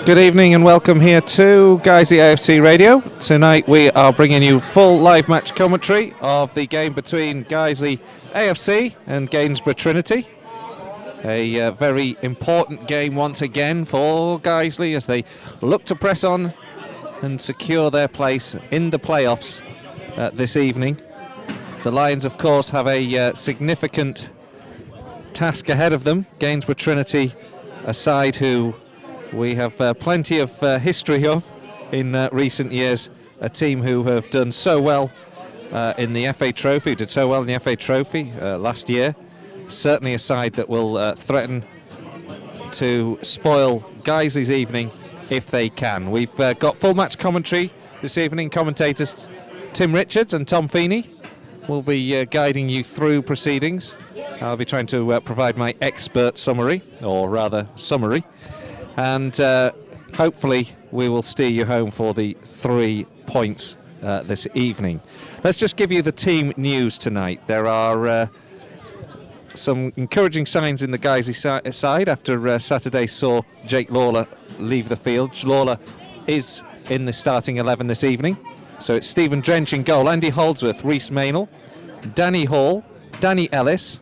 Good evening and welcome here to Guiseley AFC Radio. Tonight we are bringing you full live match commentary of the game between Guiseley AFC and Gainsborough Trinity. A very important game once again for Guiseley as they look to press on and secure their place in the playoffs this evening. The Lions, of course, have a significant task ahead of them. Gainsborough Trinity, a side who we have plenty of history of in recent years, a team who have done so well in the FA Trophy, did so well in the FA Trophy last year. Certainly a side that will threaten to spoil Guiseley's evening if they can. We've got full match commentary this evening. Commentators Tim Richards and Tom Feeney will be guiding you through proceedings. I'll be trying to provide my expert summary, or rather summary. And hopefully we will steer you home for the 3 points this evening. Let's just give you the team news tonight. There are some encouraging signs in the Guiseley side after Saturday saw Jake Lawler leave the field. Lawler is in the starting 11 this evening. So it's Stephen Drench in goal, Andy Holdsworth, Reece Maynell, Danny Hall, Danny Ellis,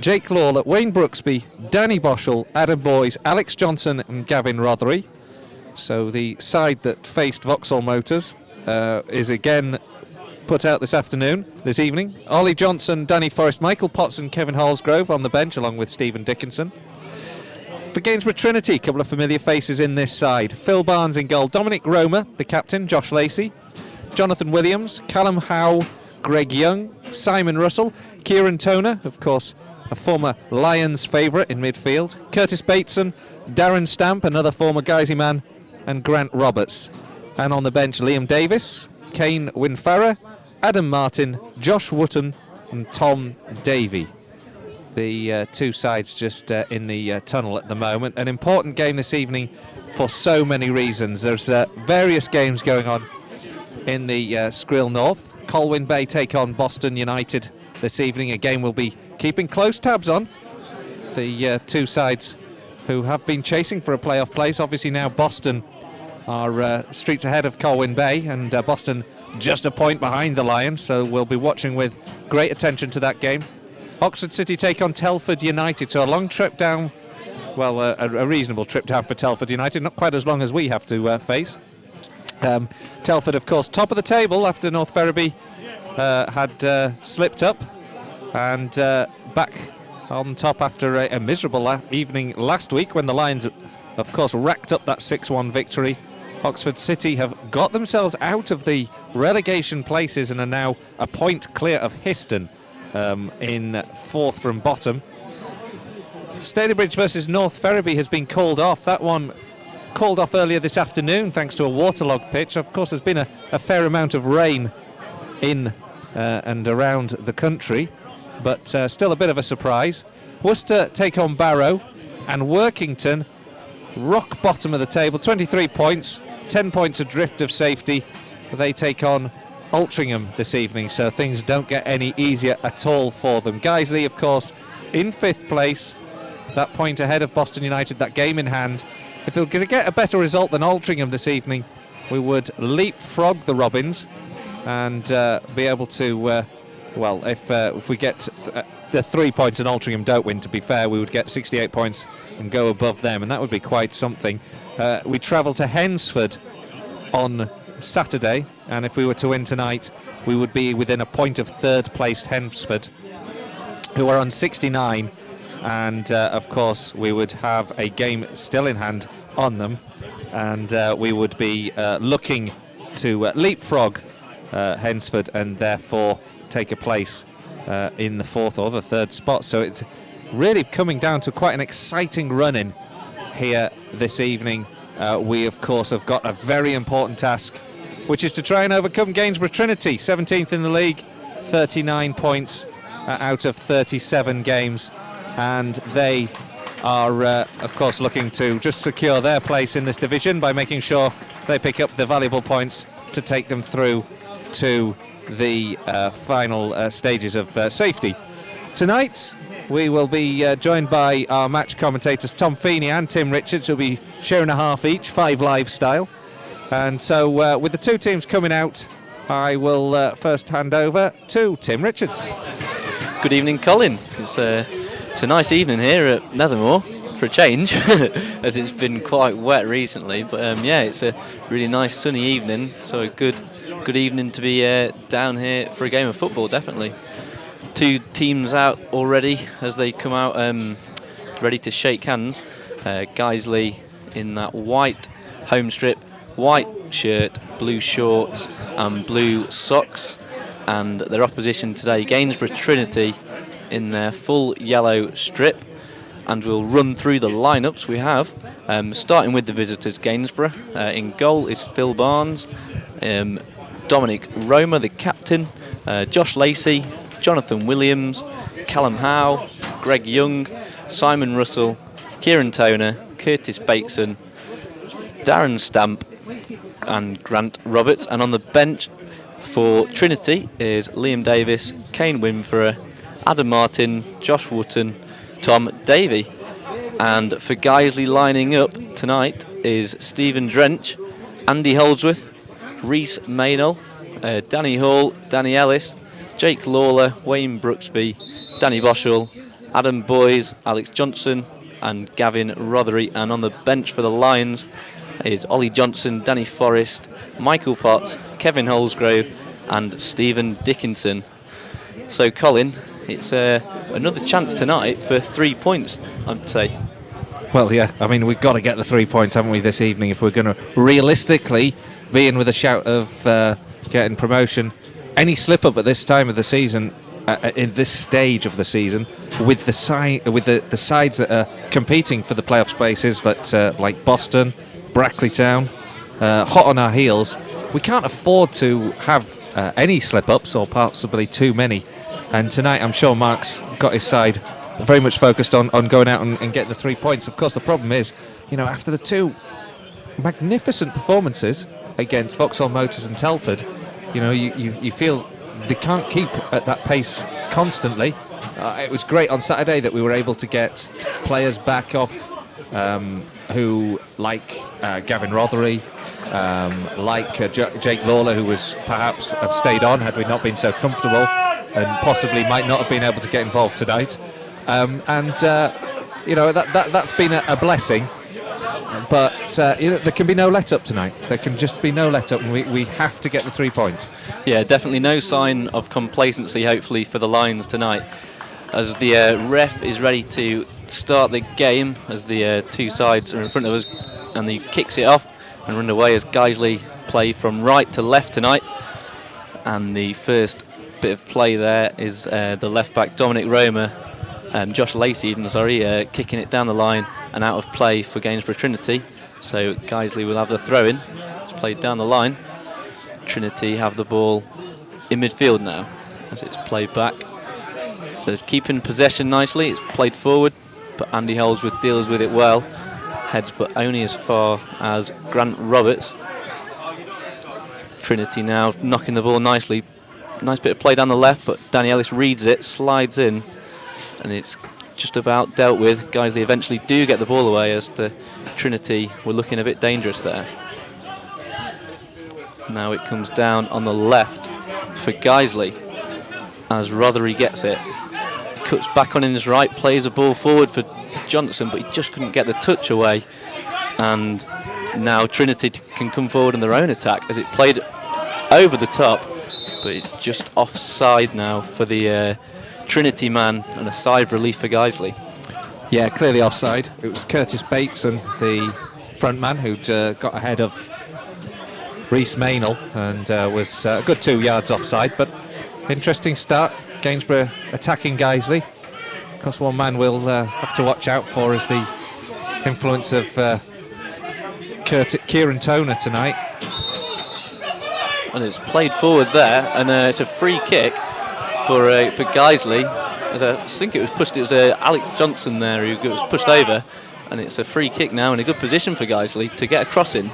Jake Lawler, Wayne Brooksby, Danny Boschel, Adam Boys, Alex Johnson and Gavin Rothery. So the side that faced Vauxhall Motors is again put out this evening. Ollie Johnson, Danny Forrest, Michael Potts and Kevin Halsgrove on the bench along with Stephen Dickinson. For Gainsborough Trinity, a couple of familiar faces in this side. Phil Barnes in goal, Dominic Romer, the captain, Josh Lacey, Jonathan Williams, Callum Howe, Greg Young, Simon Russell, Kieran Toner, of course, a former Lions favourite in midfield, Curtis Bateson, Darren Stamp, another former Guiseley man, and Grant Roberts. And on the bench, Liam Davis, Kane Winfarrer, Adam Martin, Josh Wotton and Tom Davey. The two sides just in the tunnel at the moment. An important game this evening for so many reasons. There's various games going on in the Skrill North. Colwyn Bay take on Boston United this evening. A game we'll be keeping close tabs on. The two sides who have been chasing for a playoff place. Obviously now Boston are streets ahead of Colwyn Bay, and Boston just a point behind the Lions, so we'll be watching with great attention to that game. Oxford City take on Telford United, so a long trip down, well, a reasonable trip down for Telford United, not quite as long as we have to face. Telford, of course, top of the table after North Ferriby had slipped up, and back on top after a miserable evening last week when the Lions, of course, racked up that 6-1 victory. Oxford City have got themselves out of the relegation places and are now a point clear of Histon in fourth from bottom. Stalybridge versus North Ferriby has been called off. That one called off earlier this afternoon thanks to a waterlogged pitch. Of course, there's been a fair amount of rain in and around the country, but still a bit of a surprise. Worcester take on Barrow, and Workington, rock bottom of the table, 23 points, 10 points adrift of safety. They take on Altrincham this evening, so things don't get any easier at all for them. Guiseley, of course, in fifth place, that point ahead of Boston United, that game in hand. If they're going to get a better result than Altrincham this evening, we would leapfrog the Robins and be able to, well, if we get the 3 points and Altrincham don't win, to be fair, we would get 68 points and go above them, and that would be quite something. We travel to Hensford on Saturday, and if we were to win tonight, we would be within a point of third placed Hensford, who are on 69, and of course we would have a game still in hand on them, and we would be looking to leapfrog Hensford and therefore take a place in the fourth or the third spot. So it's really coming down to quite an exciting run-in here this evening. We of course have got a very important task, which is to try and overcome Gainsborough Trinity, 17th in the league, 39 points out of 37 games, and they are of course looking to just secure their place in this division by making sure they pick up the valuable points to take them through to the final stages of safety. Tonight we will be joined by our match commentators Tom Feeney and Tim Richards, who'll be sharing a half each, 5 Live style. And so with the two teams coming out, I will first hand over to Tim Richards. Good evening, Colin. It's a nice evening here at Nethermoor for a change, as it's been quite wet recently. But yeah, it's a really nice sunny evening, so a good evening to be down here for a game of football, definitely. Two teams out already as they come out ready to shake hands. Guiseley in that white home strip, white shirt, blue shorts and blue socks, and their opposition today, Gainsborough Trinity, in their full yellow strip. And we'll run through the lineups we have, starting with the visitors, Gainsborough. In goal is Phil Barnes, Dominic Roma, the captain, Josh Lacey, Jonathan Williams, Callum Howe, Greg Young, Simon Russell, Kieran Toner, Curtis Bateson, Darren Stamp and Grant Roberts. And on the bench for Trinity is Liam Davis, Kane Winfrey, Adam Martin, Josh Wotton, Tom Davey. And for Guiseley lining up tonight is Stephen Drench, Andy Holdsworth, Reese Maynell, Danny Hall, Danny Ellis, Jake Lawler, Wayne Brooksby, Danny Boschel, Adam Boys, Alex Johnson and Gavin Rothery. And on the bench for the Lions is Ollie Johnson, Danny Forrest, Michael Potts, Kevin Holsgrove and Stephen Dickinson. So Colin, it's another chance tonight for 3 points, I'd say. Well, yeah, I mean, we've got to get the 3 points, haven't we, this evening, if we're going to realistically be in with a shout of getting promotion. Any slip-up at this time of the season, in this stage of the season, with the sides that are competing for the playoff spaces, but like Boston, Brackley Town, hot on our heels, we can't afford to have any slip-ups, or possibly too many. And tonight, I'm sure Mark's got his side very much focused on going out and getting the 3 points. Of course, the problem is, after the two magnificent performances against Vauxhall Motors and Telford, you feel they can't keep at that pace constantly. It was great on Saturday that we were able to get players back off who, like Gavin Rothery, like Jake Lawler, who was perhaps have stayed on had we not been so comfortable, and possibly might not have been able to get involved tonight. That's been a blessing. But there can be no let-up tonight. There can just be no let-up, and we have to get the 3 points. Yeah, definitely no sign of complacency, hopefully, for the Lions tonight, as the ref is ready to start the game, as the two sides are in front of us, and he kicks it off and run away as Guiseley play from right to left tonight. And the first bit of play there is the left-back Dominic Roma, Josh Lacey kicking it down the line and out of play for Gainsborough Trinity. So Guiseley will have the throw-in. It's played down the line. Trinity have the ball in midfield now as it's played back. They're keeping possession nicely. It's played forward, but Andy Holdsworth deals with it well. Heads but only as far as Grant Roberts. Trinity now knocking the ball nicely. Nice bit of play down the left, but Danny Ellis reads it, slides in, and it's just about dealt with. Guiseley eventually do get the ball away, as the Trinity were looking a bit dangerous there. Now it comes down on the left for Guiseley as Rothery gets it. Cuts back on in his right, plays a ball forward for Johnson, but he just couldn't get the touch away. And now Trinity can come forward in their own attack as it played over the top, but it's just offside now for the Trinity man, and a sigh of relief for Guiseley. Yeah, clearly offside. It was Curtis Bateson, the front man, who'd got ahead of Reese Maynell and was a good 2 yards offside. But interesting start. Gainsborough attacking Guiseley. Of course, one man we'll have to watch out for is the influence of Kieran Toner tonight. And it's played forward there, and it's a free kick for Guiseley. As I think it was pushed. It was Alex Johnson there who was pushed over, and it's a free kick now in a good position for Guiseley to get a cross in.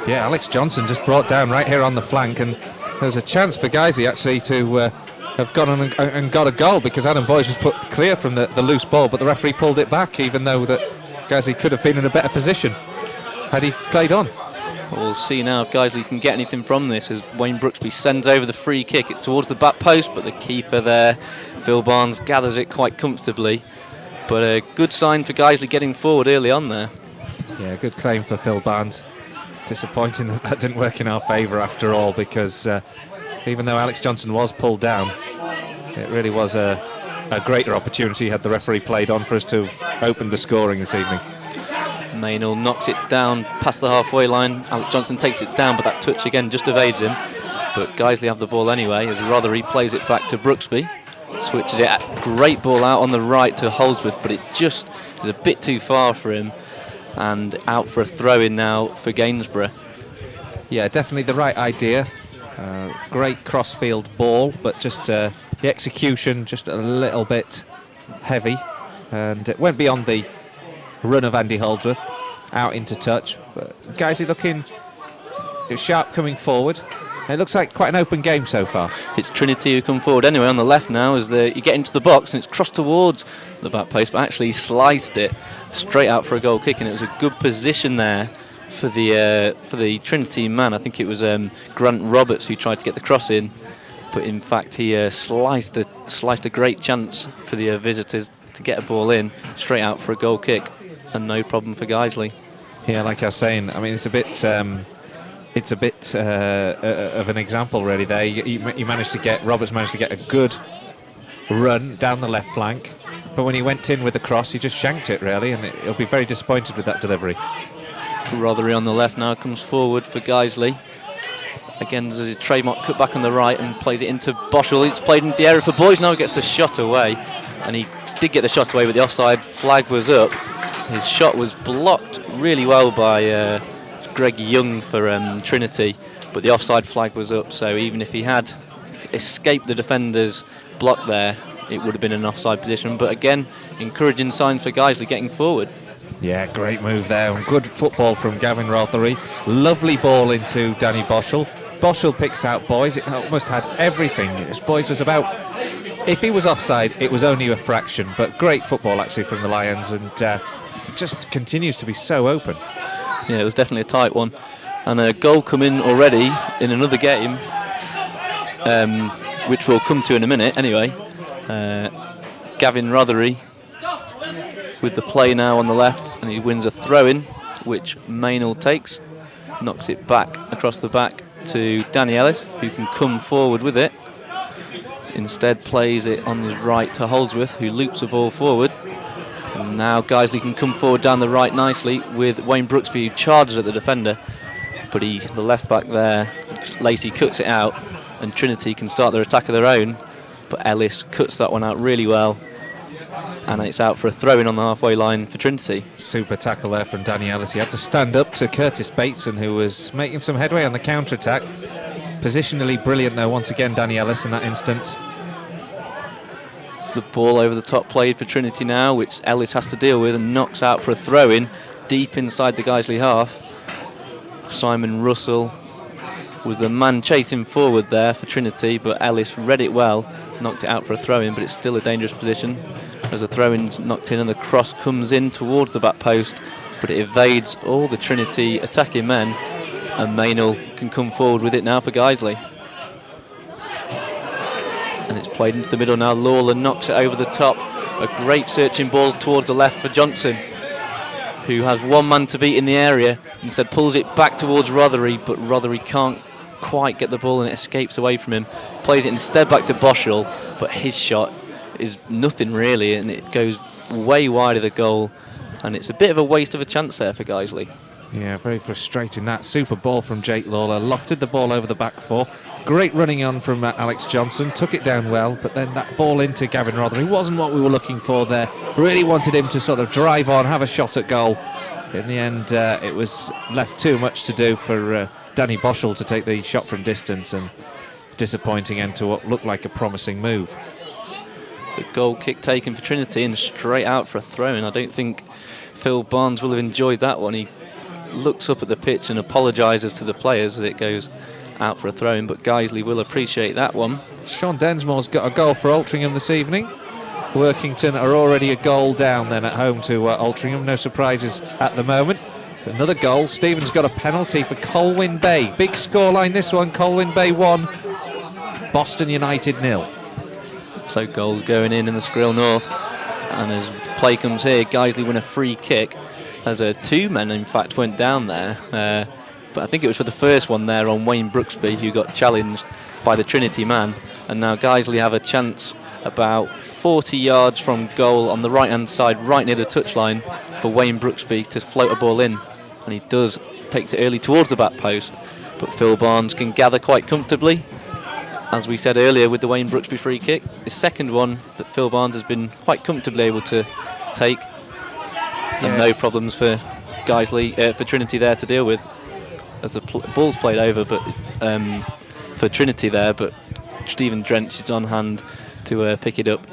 Yeah, Alex Johnson just brought down right here on the flank, and there was a chance for Guiseley actually to have gone on and got a goal, because Adam Boyes was put clear from the loose ball, but the referee pulled it back, even though that Guiseley could have been in a better position had he played on. We'll see now if Guiseley can get anything from this as Wayne Brooksby sends over the free kick. It's towards the back post, but the keeper there, Phil Barnes, gathers it quite comfortably. But a good sign for Guiseley getting forward early on there. Yeah, good claim for Phil Barnes. Disappointing that didn't work in our favour after all, because even though Alex Johnson was pulled down, it really was a greater opportunity had the referee played on for us to have opened the scoring this evening. Maynell knocks it down past the halfway line. Alex Johnson takes it down, but that touch again just evades him. But Guiseley have the ball anyway as Rothery plays it back to Brooksby. Switches it, great ball out on the right to Holdsworth, but it just is a bit too far for him. And out for a throw-in now for Gainsborough. Yeah, definitely the right idea. Great cross-field ball, but just the execution just a little bit heavy. And it went beyond the run of Andy Holdsworth, out into touch. But Guiseley looking sharp coming forward. It looks like quite an open game so far. It's Trinity who come forward anyway on the left now as you get into the box and it's crossed towards the back post, but actually sliced it straight out for a goal kick, and it was a good position there for the Trinity man. I think it was Grant Roberts who tried to get the cross in, but in fact he sliced a great chance for the visitors to get a ball in straight out for a goal kick, and no problem for Guiseley. Yeah, like I was saying, I mean, it's a bit of an example really there. Roberts managed to get a good run down the left flank, but when he went in with the cross, he just shanked it really, and he'll be very disappointed with that delivery. Rothery on the left now comes forward for Guiseley. Again, there's his trademark cut back on the right and plays it into Boschel. It's played into the area for Boyes, now gets the shot away, and he did get the shot away, but the offside flag was up. His shot was blocked really well by Greg Young for Trinity, but the offside flag was up, so even if he had escaped the defender's block there, it would have been an offside position. But again, encouraging signs for Guiseley getting forward. Yeah, great move there, and good football from Gavin Rothery. Lovely ball into Danny Boschel. Boschel picks out Boyes. It almost had everything. Boyes was about, if he was offside, it was only a fraction, but great football actually from the Lions, and just continues to be so open. Yeah, it was definitely a tight one. And a goal come in already in another game, which we'll come to in a minute anyway. Gavin Rothery with the play now on the left, and he wins a throw-in, which Maynell takes, knocks it back across the back to Danny Ellis, who can come forward with it. Instead plays it on his right to Holdsworth, who loops the ball forward. And now Guiseley can come forward down the right nicely with Wayne Brooksby, who charges at the defender, but the left back there, Lacey, cuts it out, and Trinity can start their attack of their own, but Ellis cuts that one out really well, and it's out for a throw-in on the halfway line for Trinity. Super tackle there from Danny Ellis. He had to stand up to Curtis Bateson, who was making some headway on the counter-attack. Positionally brilliant though, once again, Danny Ellis in that instance. The ball over the top played for Trinity now, which Ellis has to deal with and knocks out for a throw-in deep inside the Guiseley half. Simon Russell was the man chasing forward there for Trinity, but Ellis read it well, knocked it out for a throw-in, but it's still a dangerous position as the throw-in's knocked in and the cross comes in towards the back post, but it evades all the Trinity attacking men, and Maynell can come forward with it now for Guiseley. And it's played into the middle now. Lawler knocks it over the top. A great searching ball towards the left for Johnson, who has one man to beat in the area. Instead pulls it back towards Rothery, but Rothery can't quite get the ball and it escapes away from him. Plays it instead back to Boschel, but his shot is nothing really, and it goes way wide of the goal, and it's a bit of a waste of a chance there for Guiseley. Yeah, very frustrating. That super ball from Jake Lawler, lofted the ball over the back four. Great running on from Alex Johnson, took it down well, but then that ball into Gavin Rothery wasn't what we were looking for there. Really wanted him to sort of drive on, have a shot at goal. In the end, it was left too much to do for Danny Boschel to take the shot from distance, and disappointing end to what looked like a promising move. The goal kick taken for Trinity and straight out for a throw-in. I don't think Phil Barnes will have enjoyed that one. He looks up at the pitch and apologises to the players as it goes out for a throw-in, but Guiseley will appreciate that one. Sean Densmore's got a goal for Altrincham this evening. Workington are already a goal down then at home to Altrincham. No surprises at the moment. Another goal. Stephen's got a penalty for Colwyn Bay. Big scoreline this one. Colwyn Bay 1, Boston United 0. So goals going in the Skrill North. And as play comes here, Guiseley win a free kick. As two men, in fact, went down there. But I think it was for the first one there on Wayne Brooksby, who got challenged by the Trinity man. And now Guiseley have a chance about 40 yards from goal on the right-hand side, right near the touchline, for Wayne Brooksby to float a ball in. And he does, takes it early towards the back post. But Phil Barnes can gather quite comfortably. As we said earlier with the Wayne Brooksby free kick, the second one that Phil Barnes has been quite comfortably able to take. And no problems for Guiseley, for Trinity there to deal with. As the ball's played over, but for Trinity there, but Stephen Drench is on hand to pick it up.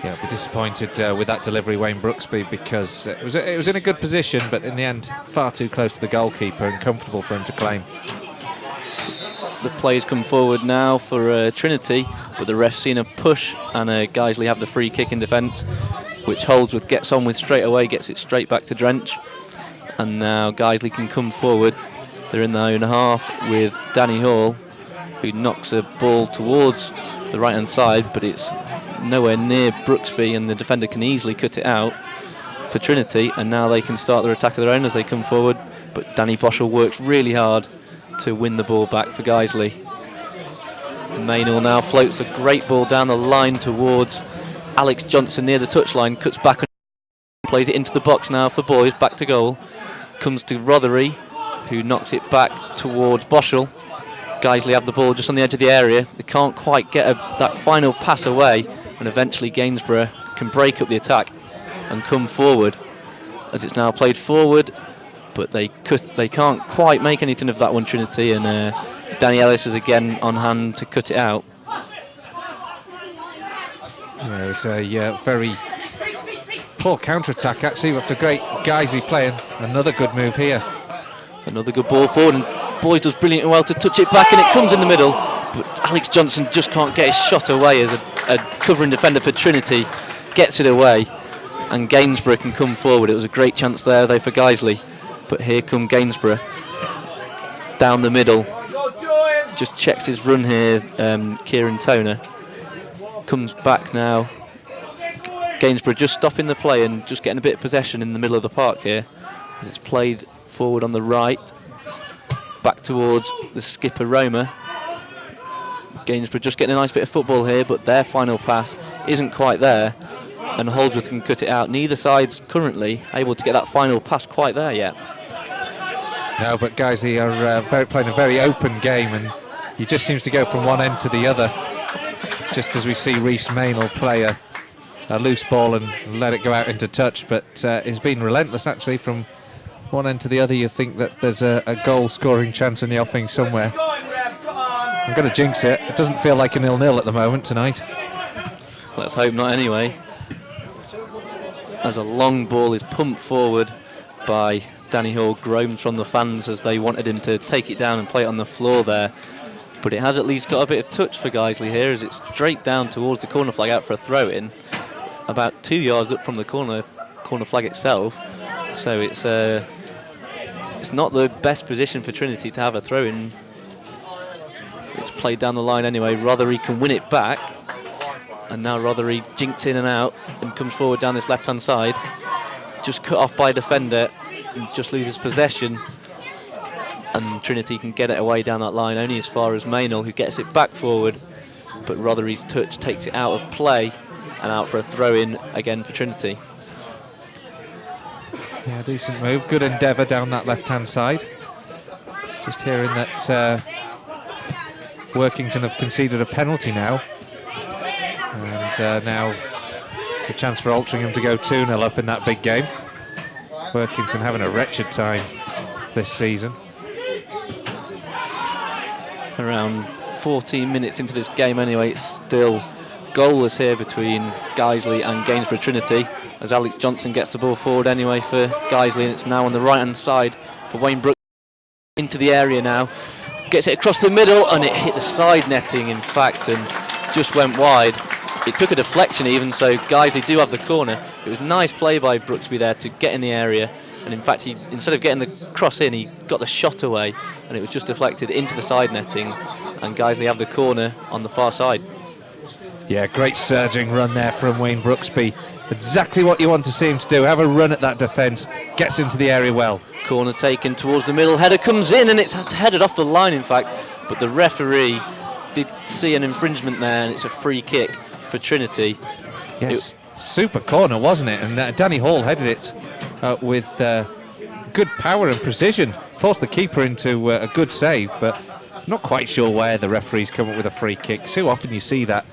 Yeah, I'll be disappointed with that delivery, Wayne Brooksby, because it was in a good position, but in the end, far too close to the goalkeeper and comfortable for him to claim. The players come forward now for Trinity, but the ref's seen a push, and Guiseley have the free kick in defence, which Holdsworth gets on with straight away, gets it straight back to Drench. And now Guiseley can come forward. They're in their own half with Danny Hall, who knocks a ball towards the right-hand side, but it's nowhere near Brooksby, and the defender can easily cut it out for Trinity. And now they can start their attack of their own as they come forward. But Danny Boschel works really hard to win the ball back for Guiseley. Maynell now floats a great ball down the line towards Alex Johnson near the touchline, cuts back and plays it into the box now for Boys, back to goal. Comes to Rothery, who knocks it back towards Boschel. Guiseley have the ball just on the edge of the area. They can't quite get that final pass away, and eventually Gainsborough can break up the attack and come forward, as it's now played forward, but they can't quite make anything of that one, Trinity, and Danny Ellis is again on hand to cut it out. Yeah, it was a very poor counter-attack actually, after great Guiseley playing. Another good move here. Another good ball forward, and Boys does brilliantly well to touch it back, and it comes in the middle, but Alex Johnson just can't get his shot away as a covering defender for Trinity gets it away, and Gainsborough can come forward. It was a great chance there though for Guiseley, but here come Gainsborough down the middle. Just checks his run here, Kieran Toner. Comes back now. Gainsborough just stopping the play and just getting a bit of possession in the middle of the park here, as it's played forward on the right, back towards the skipper Roma. Gainsborough just getting a nice bit of football here, but their final pass isn't quite there, and Holdsworth can cut it out. Neither side's currently able to get that final pass quite there yet. No, but Guiseley are playing a very open game, and he just seems to go from one end to the other, just as we see Rhys Maynell play a loose ball and let it go out into touch, but he's been relentless actually from one end to the other. You think that there's a goal-scoring chance in the offing somewhere. I'm going to jinx it. It doesn't feel like a 0-0 at the moment tonight. Let's hope not anyway. As a long ball is pumped forward by Danny Hall, groans from the fans as they wanted him to take it down and play it on the floor there. But it has at least got a bit of touch for Guiseley here, as it's straight down towards the corner flag out for a throw-in, about 2 yards up from the corner flag itself. So it's not the best position for Trinity to have a throw-in. It's played down the line anyway. Rothery can win it back, and now Rothery jinks in and out and comes forward down this left-hand side. Just cut off by a defender and just loses possession, and Trinity can get it away down that line only as far as Maynell, who gets it back forward, but Rothery's touch takes it out of play and out for a throw-in again for Trinity. Yeah, decent move. Good endeavour down that left-hand side. Just hearing that Workington have conceded a penalty now. And now it's a chance for Altrincham to go 2-0 up in that big game. Workington having a wretched time this season. Around 14 minutes into this game anyway, it's still goalless here between Guiseley and Gainsborough Trinity, as Alex Johnson gets the ball forward anyway for Guiseley, and it's now on the right hand side for Wayne Brooks. into the area now. Gets it across the middle, and it hit the side netting, in fact, and just went wide. It took a deflection even, so Guiseley do have the corner. It was nice play by Brooksby there to get in the area, and in fact, instead of getting the cross in, he got the shot away, and it was just deflected into the side netting, and Guiseley have the corner on the far side. Yeah, great surging run there from Wayne Brooksby. Exactly what you want to see him to do. Have a run at that defence, gets into the area well. Corner taken towards the middle, header comes in, and it's headed off the line, in fact, but the referee did see an infringement there, and it's a free kick for Trinity. Yes, super corner, wasn't it? And Danny Hall headed it with good power and precision. Forced the keeper into a good save, but not quite sure where the referee's come up with a free kick. So often you see that,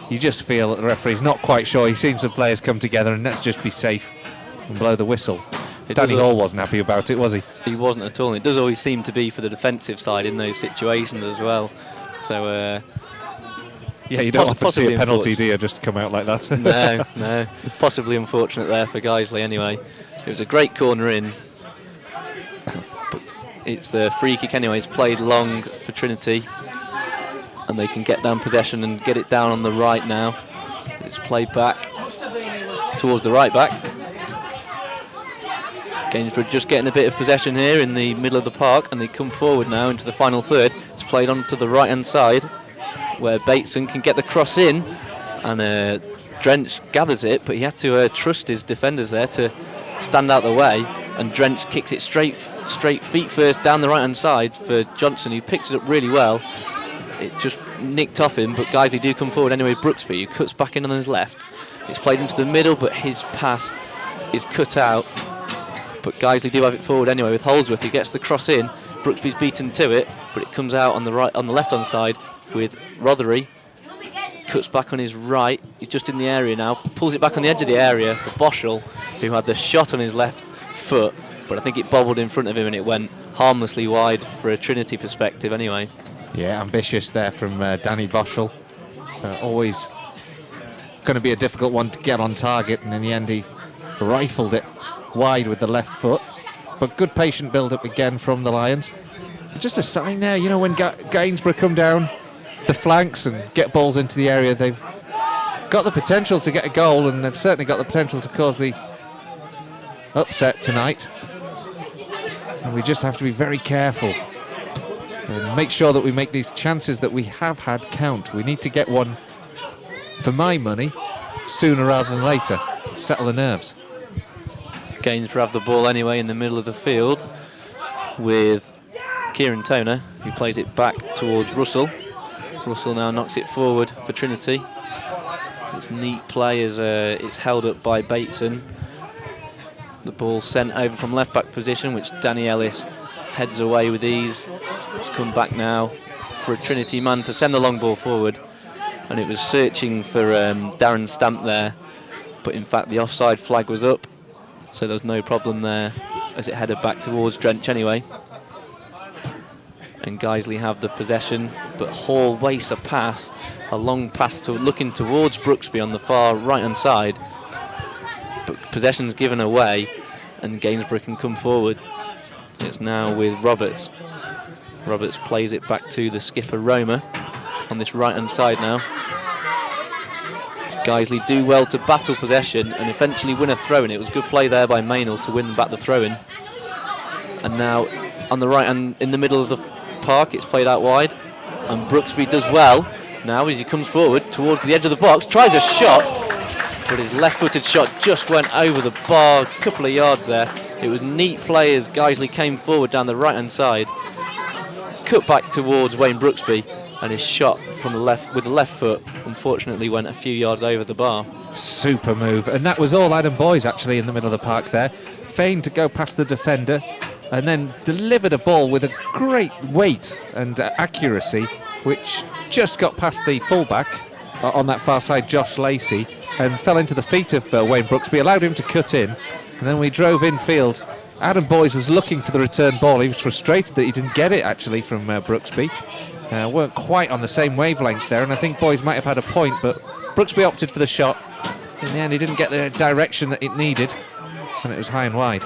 you just feel that the referee's not quite sure. He's seen some players come together and let's just be safe and blow the whistle. Danny Hall wasn't happy about it, was he? He wasn't at all. And it does always seem to be for the defensive side in those situations as well. So yeah, you don't often see a penalty, do you, just come out like that? No. Possibly unfortunate there for Guiseley anyway. It was a great corner in. But it's the free kick anyway. It's played long for Trinity. And they can get down possession and get it down on the right now. It's played back towards the right back. Gainsborough just getting a bit of possession here in the middle of the park, and they come forward now into the final third. It's played on to the right hand side where Bateson can get the cross in, and Drench gathers it, but he had to trust his defenders there to stand out the way, and Drench kicks it straight feet first down the right hand side for Johnson, who picks it up really well. It just nicked off him, but Guiseley do come forward anyway. Brooksby, who cuts back in on his left. It's played into the middle, but his pass is cut out. But Guiseley do have it forward anyway with Holdsworth, who gets the cross in. Brooksby's beaten to it, but it comes out on the left hand side with Rothery. Cuts back on his right. He's just in the area now. Pulls it back on the edge of the area for Boschel, who had the shot on his left foot, but I think it bobbled in front of him and it went harmlessly wide for a Trinity perspective anyway. Yeah, ambitious there from Danny Boschel. Always going to be a difficult one to get on target, and in the end he rifled it wide with the left foot. But good patient build-up again from the Lions. Just a sign there, you know, when Gainsborough come down the flanks and get balls into the area, they've got the potential to get a goal, and they've certainly got the potential to cause the upset tonight. And we just have to be very careful and make sure that we make these chances that we have had count. We need to get one, for my money, sooner rather than later. Settle the nerves. Gainsborough have the ball anyway in the middle of the field with Kieran Toner, who plays it back towards Russell. Russell now knocks it forward for Trinity. It's neat play as it's held up by Bateson. The ball sent over from left back position, which Danny Ellis heads away with ease. It's come back now for a Trinity man to send the long ball forward, and it was searching for Darren Stamp there, but in fact the offside flag was up, so there was no problem there as it headed back towards Drench anyway. And Guiseley have the possession, but Hall wastes a pass, a long pass looking towards Brooksby on the far right hand side, but possession's given away and Gainsborough can come forward. It's now with Roberts. Roberts plays it back to the skipper Roma on this right hand side now. Guiseley do well to battle possession and eventually win a throw-in. It was good play there by Maynell to win back the throw-in. And now on the right hand in the middle of the park, it's played out wide, and Brooksby does well now as he comes forward towards the edge of the box, tries a shot, but his left-footed shot just went over the bar a couple of yards there. It was neat play as Guiseley came forward down the right hand side, cut back towards Wayne Brooksby, and his shot from the left with the left foot unfortunately went a few yards over the bar. Super move, and that was all Adam Boyes actually in the middle of the park there. Feigned to go past the defender and then delivered a ball with a great weight and accuracy, which just got past the fullback on that far side, Josh Lacey, and fell into the feet of Wayne Brooksby, allowed him to cut in, and then we drove infield. Adam Boyes was looking for the return ball. He was frustrated that he didn't get it actually from Brooksby. Weren't quite on the same wavelength there, and I think Boyes might have had a point, but Brooksby opted for the shot. In the end, he didn't get the direction that it needed, and it was high and wide.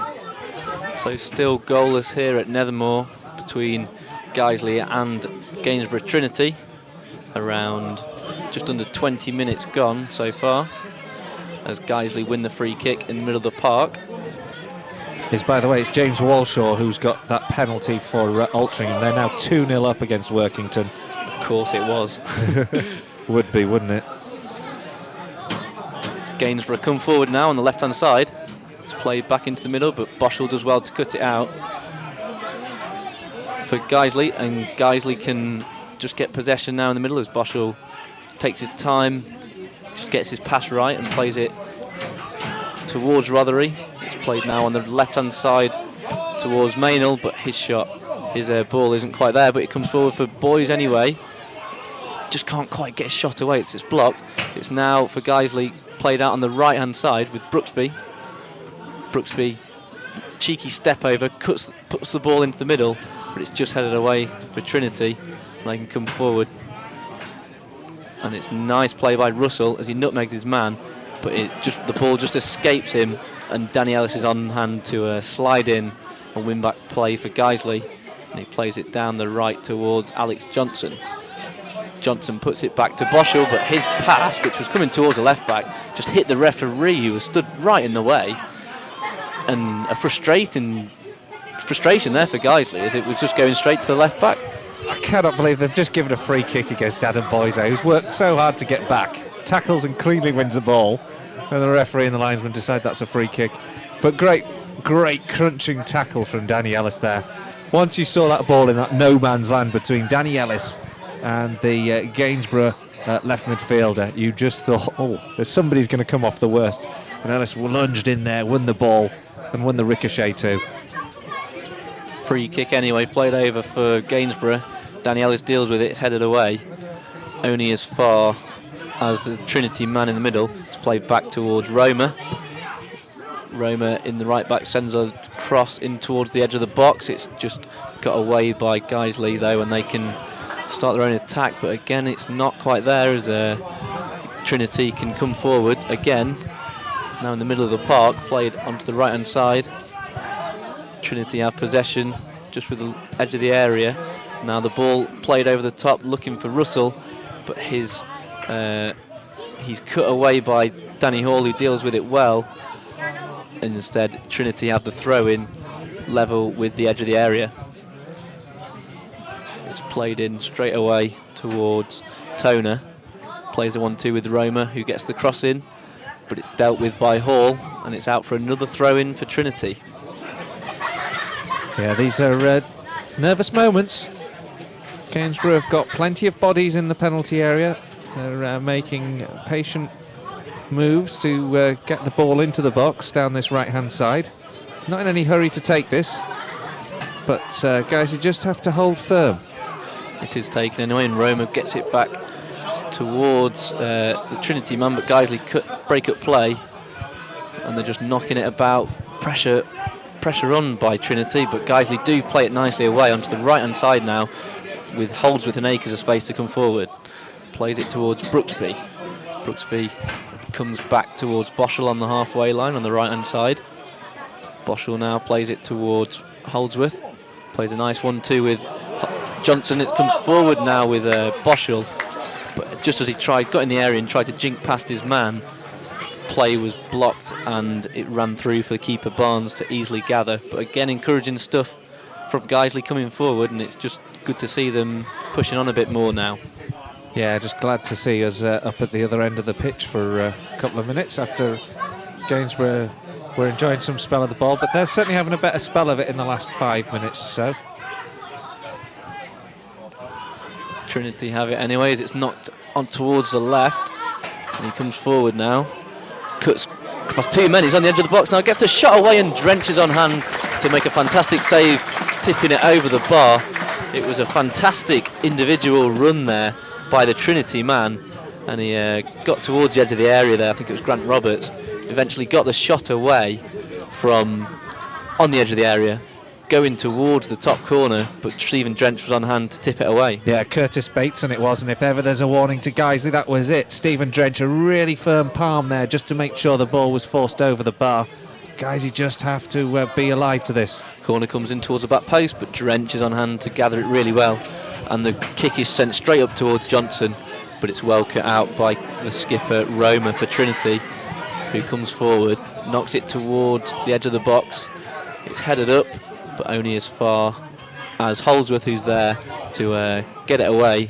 So still goalless here at Nethermore. between Guiseley and Gainsborough Trinity. Around just under 20 minutes gone so far, as Guiseley win the free kick in the middle of the park. By the way, it's James Walshaw who's got that penalty for Altrincham. They're now 2-0 up against Workington. Of course it was. Would be, wouldn't it? Gainsborough come forward now on the left-hand side. It's played back into the middle, but Boschel does well to cut it out for Guiseley, and Guiseley can just get possession now in the middle as Boschel takes his time, just gets his pass right and plays it towards Rothery. It's played now on the left-hand side towards Maynell, but his ball isn't quite there, but it comes forward for Boys anyway. Just can't quite get his shot away, it's blocked. It's now for Guiseley, played out on the right-hand side with Brooksby. Brooksby, cheeky step over, puts the ball into the middle, but it's just headed away for Trinity. They can come forward, and it's nice play by Russell as he nutmegs his man, but the ball just escapes him, and Danny Ellis is on hand to slide in and win back play for Guiseley, and he plays it down the right towards Alex Johnson. Johnson puts it back to Boschel, but his pass, which was coming towards the left back, just hit the referee who was stood right in the way, and a frustration there for Guiseley as it was just going straight to the left back. I cannot believe they've just given a free kick against Adam Boyce, who's worked so hard to get back, tackles and cleanly wins the ball, and the referee and the linesman decide that's a free kick. But great crunching tackle from Danny Ellis there. Once you saw that ball in that no man's land between Danny Ellis and the Gainsborough left midfielder, you just thought, oh, there's somebody's going to come off the worst. And Ellis lunged in there, won the ball, and won the ricochet too. Free kick anyway, played over for Gainsborough. Danny Ellis deals with it, it's headed away. Only as far as the Trinity man in the middle. It's played back towards Roma. Roma in the right back sends a cross in towards the edge of the box. It's just got away by Guiseley though, and they can start their own attack. But again, it's not quite there as Trinity can come forward again. Now in the middle of the park, played onto the right hand side. Trinity have possession just with the edge of the area. Now the ball played over the top looking for Russell, but he's cut away by Danny Hall, who deals with it well. And instead Trinity have the throw in level with the edge of the area. It's played in straight away towards Toner. Plays a 1-2 with Roma, who gets the cross in, but it's dealt with by Hall, and it's out for another throw in for Trinity. Yeah, these are nervous moments. Gainsborough have got plenty of bodies in the penalty area. They're making patient moves to get the ball into the box down this right-hand side. Not in any hurry to take this, but guys, you just have to hold firm. It is taken anyway, and Roma gets it back towards the Trinity man, but Guiseley break up play, and they're just knocking it about. Pressure on by Trinity, but Guiseley do play it nicely away onto the right-hand side now, with Holdsworth and acres of space to come forward. Plays it towards Brooksby. Brooksby comes back towards Boschel on the halfway line on the right-hand side. Boschel now plays it towards Holdsworth. Plays a nice 1-2 with Johnson. It comes forward now with Boschel, but just as he got in the area and tried to jink past his man, play was blocked and it ran through for the keeper Barnes to easily gather. But again, encouraging stuff from Guiseley coming forward, and it's just good to see them pushing on a bit more now. Yeah, just glad to see us up at the other end of the pitch for a couple of minutes after Gainsborough were enjoying some spell of the ball, but they're certainly having a better spell of it in the last 5 minutes or so. Trinity have it anyway as it's knocked on towards the left, and he comes forward now. Cuts across two men, he's on the edge of the box now, gets the shot away, and Drench is on hand to make a fantastic save, tipping it over the bar. It was a fantastic individual run there by the Trinity man, and he got towards the edge of the area there. I think it was Grant Roberts. Eventually got the shot away from on the edge of the area, going towards the top corner, but Stephen Drench was on hand to tip it away. Yeah, Curtis Bateson it was, and if ever there's a warning to Guiseley, that was it. Stephen Drench, a really firm palm there just to make sure the ball was forced over the bar. Guys, you just have to be alive to this. Corner comes in towards the back post, but Drench is on hand to gather it really well. And the kick is sent straight up towards Johnson, but it's well cut out by the skipper, Roma, for Trinity, who comes forward, knocks it towards the edge of the box. It's headed up, but only as far as Holdsworth, who's there to get it away,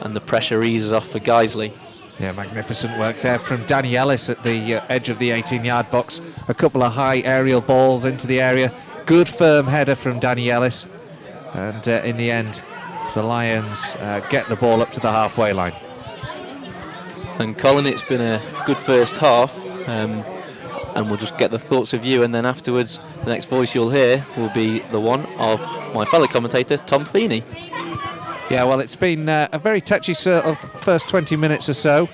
and the pressure eases off for Guiseley. Yeah, magnificent work there from Danny Ellis at the edge of the 18-yard box. A couple of high aerial balls into the area. Good firm header from Danny Ellis. And in the end, the Lions get the ball up to the halfway line. And Colin, it's been a good first half. And we'll just get the thoughts of you, and then afterwards, the next voice you'll hear will be the one of my fellow commentator, Tom Feeney. Yeah, well, it's been a very touchy sort of first 20 minutes or so.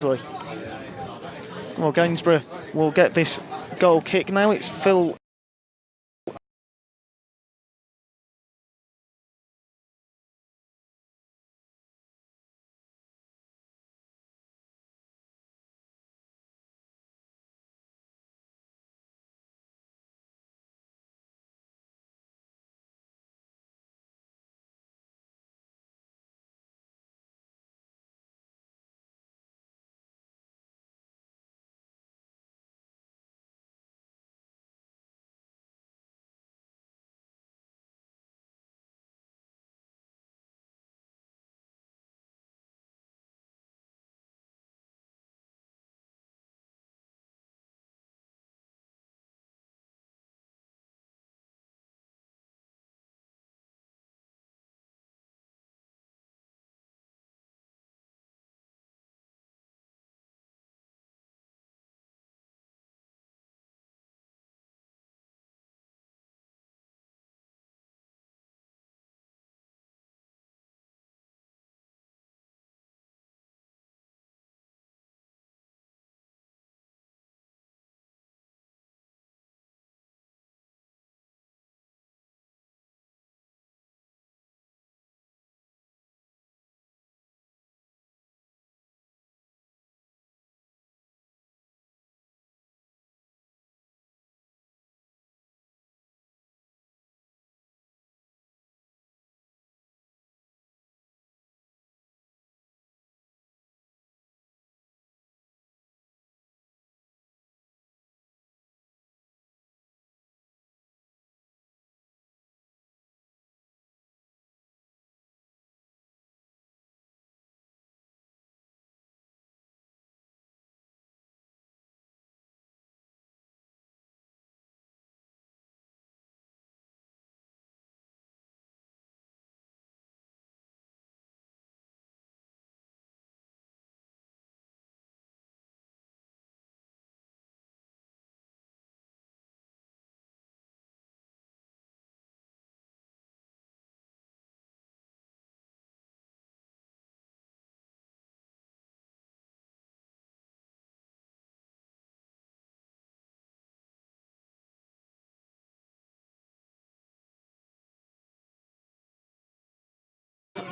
Well, Gainsborough will get this goal kick now. It's Phil.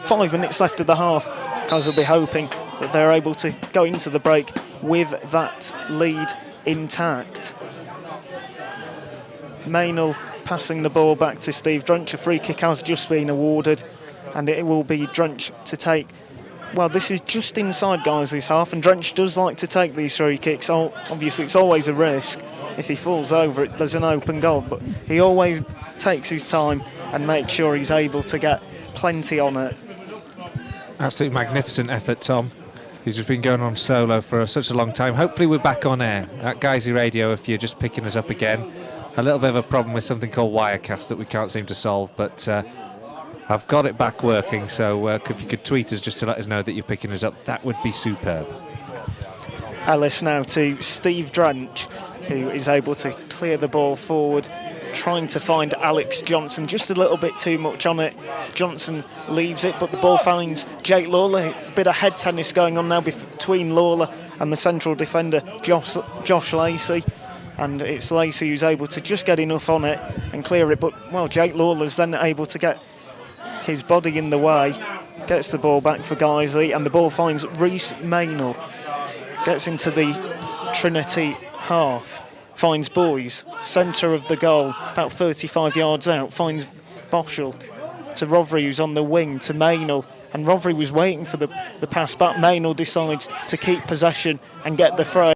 Five minutes left of the half. Guys will be hoping that they're able to go into the break with that lead intact. Maynell passing the ball back to Steve Drunch. A free kick has just been awarded, and it will be Drunch to take. Well, this is just inside Guiseley's half, and Drunch does like to take these free kicks. Obviously, it's always a risk. If he falls over it, there's an open goal, but he always takes his time and makes sure he's able to get plenty on it. Absolutely magnificent effort, Tom. He's just been going on solo for such a long time. Hopefully we're back on air at Guiseley Radio if you're just picking us up again. A little bit of a problem with something called Wirecast that we can't seem to solve, but I've got it back working, so if you could tweet us just to let us know that you're picking us up, that would be superb. Ellis now to Steve Drench, who is able to clear the ball forward, trying to find Alex Johnson, just a little bit too much on it. Johnson leaves it, but the ball finds Jake Lawler. A bit of head tennis going on now between Lawler and the central defender, Josh Lacey. And it's Lacey who's able to just get enough on it and clear it. But, well, Jake Lawler's then able to get his body in the way, gets the ball back for Guiseley, and the ball finds Reese Maynell. Gets into the Trinity half. Finds Boys, centre of the goal, about 35 yards out. Finds Vauxhall to Rovry, who's on the wing, to Maynell. And Rovry was waiting for the pass back. Maynell decides to keep possession and get the throw.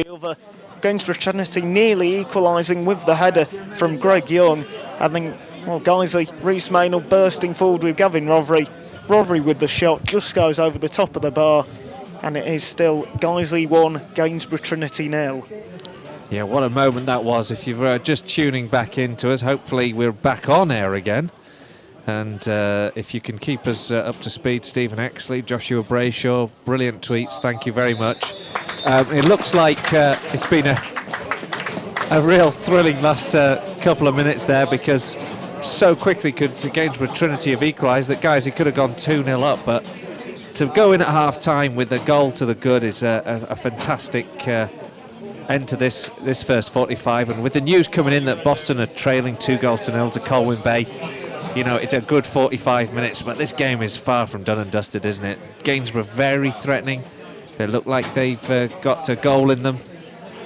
the other. Gainsborough Trinity nearly equalising with the header from Greg Young. I think, well, Guiseley, Reece Maynell bursting forward with Gavin Rothery. Rothery with the shot, just goes over the top of the bar, and it is still Guiseley 1, Gainsborough Trinity 0. Yeah, what a moment that was. If you're just tuning back into us, hopefully we're back on air again. And if you can keep us up to speed, Stephen Exley, Joshua Brayshaw, brilliant tweets, thank you very much. It looks like it's been a real thrilling last couple of minutes there, because so quickly could Gainsborough Trinity have equalised that, guys, he could have gone 2-0 up, but to go in at half-time with a goal to the good is a fantastic end to this first 45, and with the news coming in that Boston are trailing 2-0 to Colwyn Bay, you know, it's a good 45 minutes, but this game is far from done and dusted, isn't it? Gainsborough very threatening. They look like they've got a goal in them.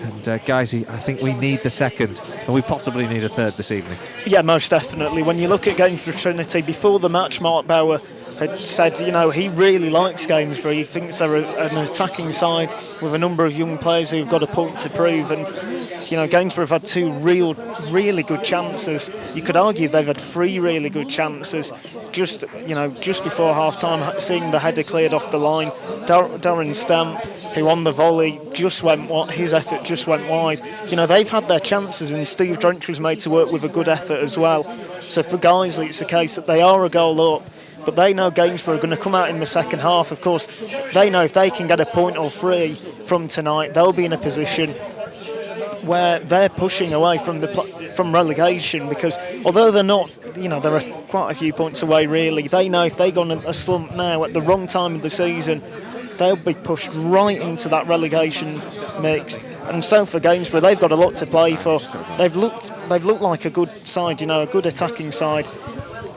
And guys, I think we need the second, and we possibly need a third this evening. Yeah, most definitely. When you look at Gainsborough Trinity, before the match, Mark Bauer had said, you know, he really likes Gainsborough. He thinks they're an attacking side with a number of young players who've got a point to prove. And, you know, Gainsborough have had 2 really good chances. You could argue they've had 3 really good chances. Just before half-time, seeing the header cleared off the line. Darren Stamp, who on the volley his effort just went wide. You know, they've had their chances, and Steve Drench was made to work with a good effort as well. So for Guiseley, it's the case that they are a goal up, but they know Gainsborough are going to come out in the second half. Of course, they know if they can get a point or 3 from tonight, they'll be in a position where they're pushing away from relegation, because although they're not, you know, they're quite a few points away really, they know if they go on a slump now at the wrong time of the season, they'll be pushed right into that relegation mix. And so for Gainsborough, they've got a lot to play for. They've looked like a good side, you know, a good attacking side.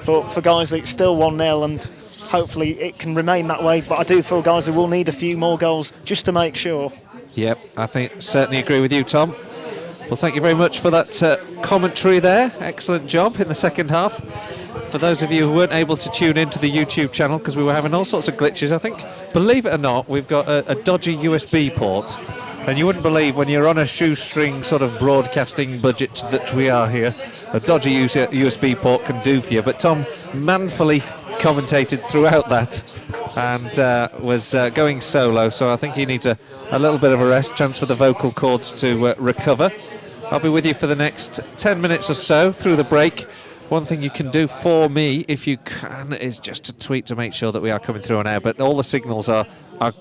But for Guiseley, it's still 1-0, and hopefully it can remain that way. But I do feel Guiseley will need a few more goals just to make sure. Yep, I certainly agree with you, Tom. Well, thank you very much for that commentary there. Excellent job in the second half. For those of you who weren't able to tune into the YouTube channel because we were having all sorts of glitches, I think, believe it or not, we've got a dodgy USB port. And you wouldn't believe, when you're on a shoestring sort of broadcasting budget that we are here, a dodgy USB port can do for you. But Tom manfully commentated throughout that and was going solo, so I think he needs a little bit of a rest, chance for the vocal cords to recover. I'll be with you for the next 10 minutes or so through the break. One thing you can do for me, if you can, is just to tweet to make sure that we are coming through on air, but all the signals are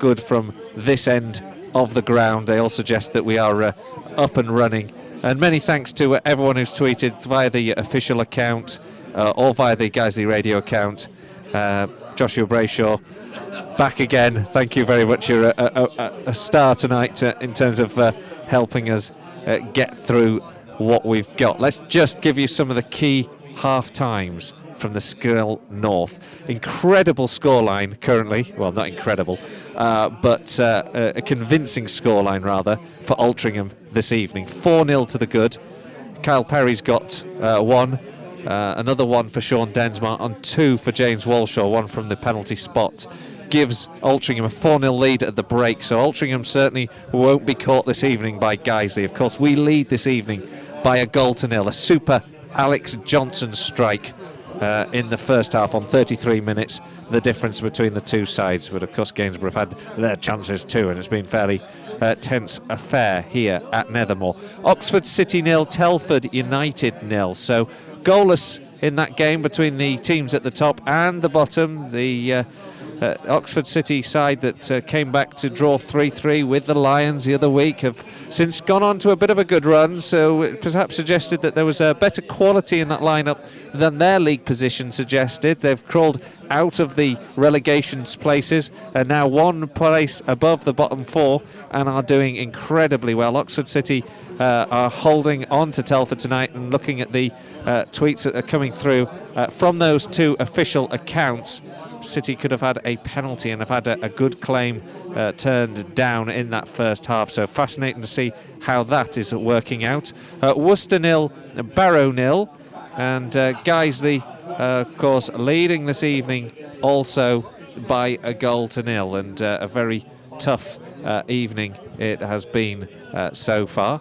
good from this end of the ground. They all suggest that we are up and running. And many thanks to everyone who's tweeted via the official account or via the Guiseley Radio account. Joshua Brayshaw, back again. Thank you very much. You're a star tonight in terms of helping us get through what we've got. Let's just give you some of the key half times from the Skill North. Incredible scoreline currently. Well, not incredible, but a convincing scoreline rather for Altrincham this evening. 4-0 to the good. Kyle Perry's got 1. Another 1 for Sean Densmore, and 2 for James Walshaw, 1 from the penalty spot. Gives Altrincham a 4-0 lead at the break, so Altrincham certainly won't be caught this evening by Guiseley. Of course, we lead this evening by 1-0, a super Alex Johnson strike in the first half on 33 minutes, the difference between the two sides. But of course, Gainsborough have had their chances too, and it's been fairly tense affair here at Nethermore. Oxford City 0, Telford United 0. So goalless in that game between the teams at the top and the bottom. The Oxford City side that came back to draw 3-3 with the Lions the other week have since gone on to a bit of a good run, so it perhaps suggested that there was a better quality in that lineup than their league position suggested. They've crawled out of the relegations places and now 1 place above the bottom 4 and are doing incredibly well. Oxford City are holding on to Telford tonight, and looking at the tweets that are coming through from those 2 official accounts, City could have had a penalty and have had a good claim turned down in that first half. So fascinating to see how that is working out. Worcester 0, Barrow 0, and Guiseley, of course, leading this evening also by 1-0. And a very tough evening it has been so far.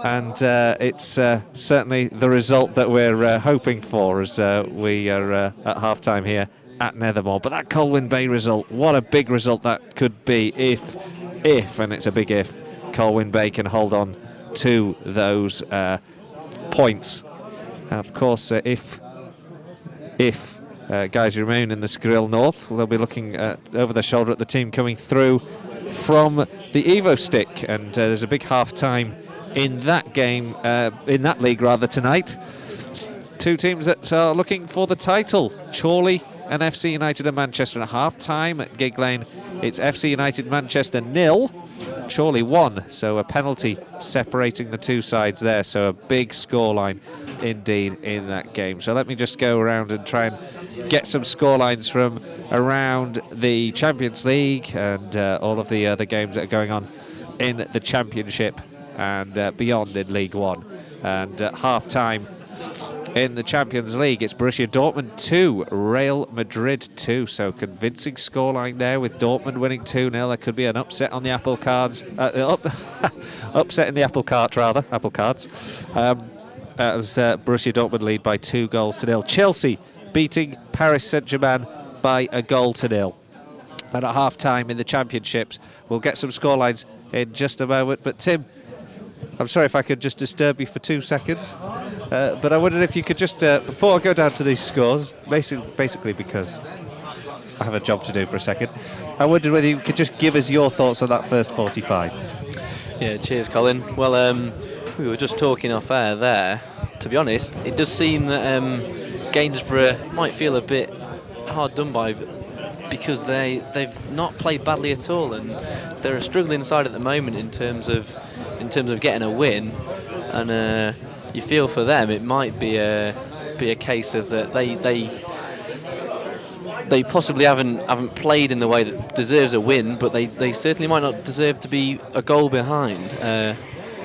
And it's certainly the result that we're hoping for as we are at half-time here at Nethermore. But that Colwyn Bay result, what a big result that could be if, and it's a big if, Colwyn Bay can hold on to those points. Of course, if guys remain in the Skrill North, they'll be looking over their shoulder at the team coming through from the Evo Stick, and there's a big half-time in that game, in that league rather, tonight. Two teams that are looking for the title, Chorley and FC United of Manchester. At half-time at Gig Lane, it's FC United Manchester 0, Chorley 1, so a penalty separating the two sides there, so a big scoreline indeed in that game. So let me just go around and try and get some scorelines from around the Champions League and all of the other games that are going on in the Championship and beyond in League One. And at half-time in the Champions League, it's Borussia Dortmund 2, Real Madrid 2. So convincing scoreline there with Dortmund winning 2-0. There could be an upset on the apple cards. Upset in the apple cart, rather. Apple cards. As Borussia Dortmund lead by 2-0. Chelsea beating Paris Saint-Germain by 1-0. And at half-time in the Championships, we'll get some scorelines in just a moment. But Tim, I'm sorry if I could just disturb you for 2 seconds, but I wondered if you could just, before I go down to these scores, basically because I have a job to do for a second, I wondered whether you could just give us your thoughts on that first 45. Yeah, cheers, Colin. Well, we were just talking off air there. To be honest, it does seem that Gainsborough might feel a bit hard done by because they've not played badly at all, and they're a struggling side at the moment in terms of getting a win, and you feel for them it might be a case of that they possibly haven't played in the way that deserves a win, but they certainly might not deserve to be a goal behind.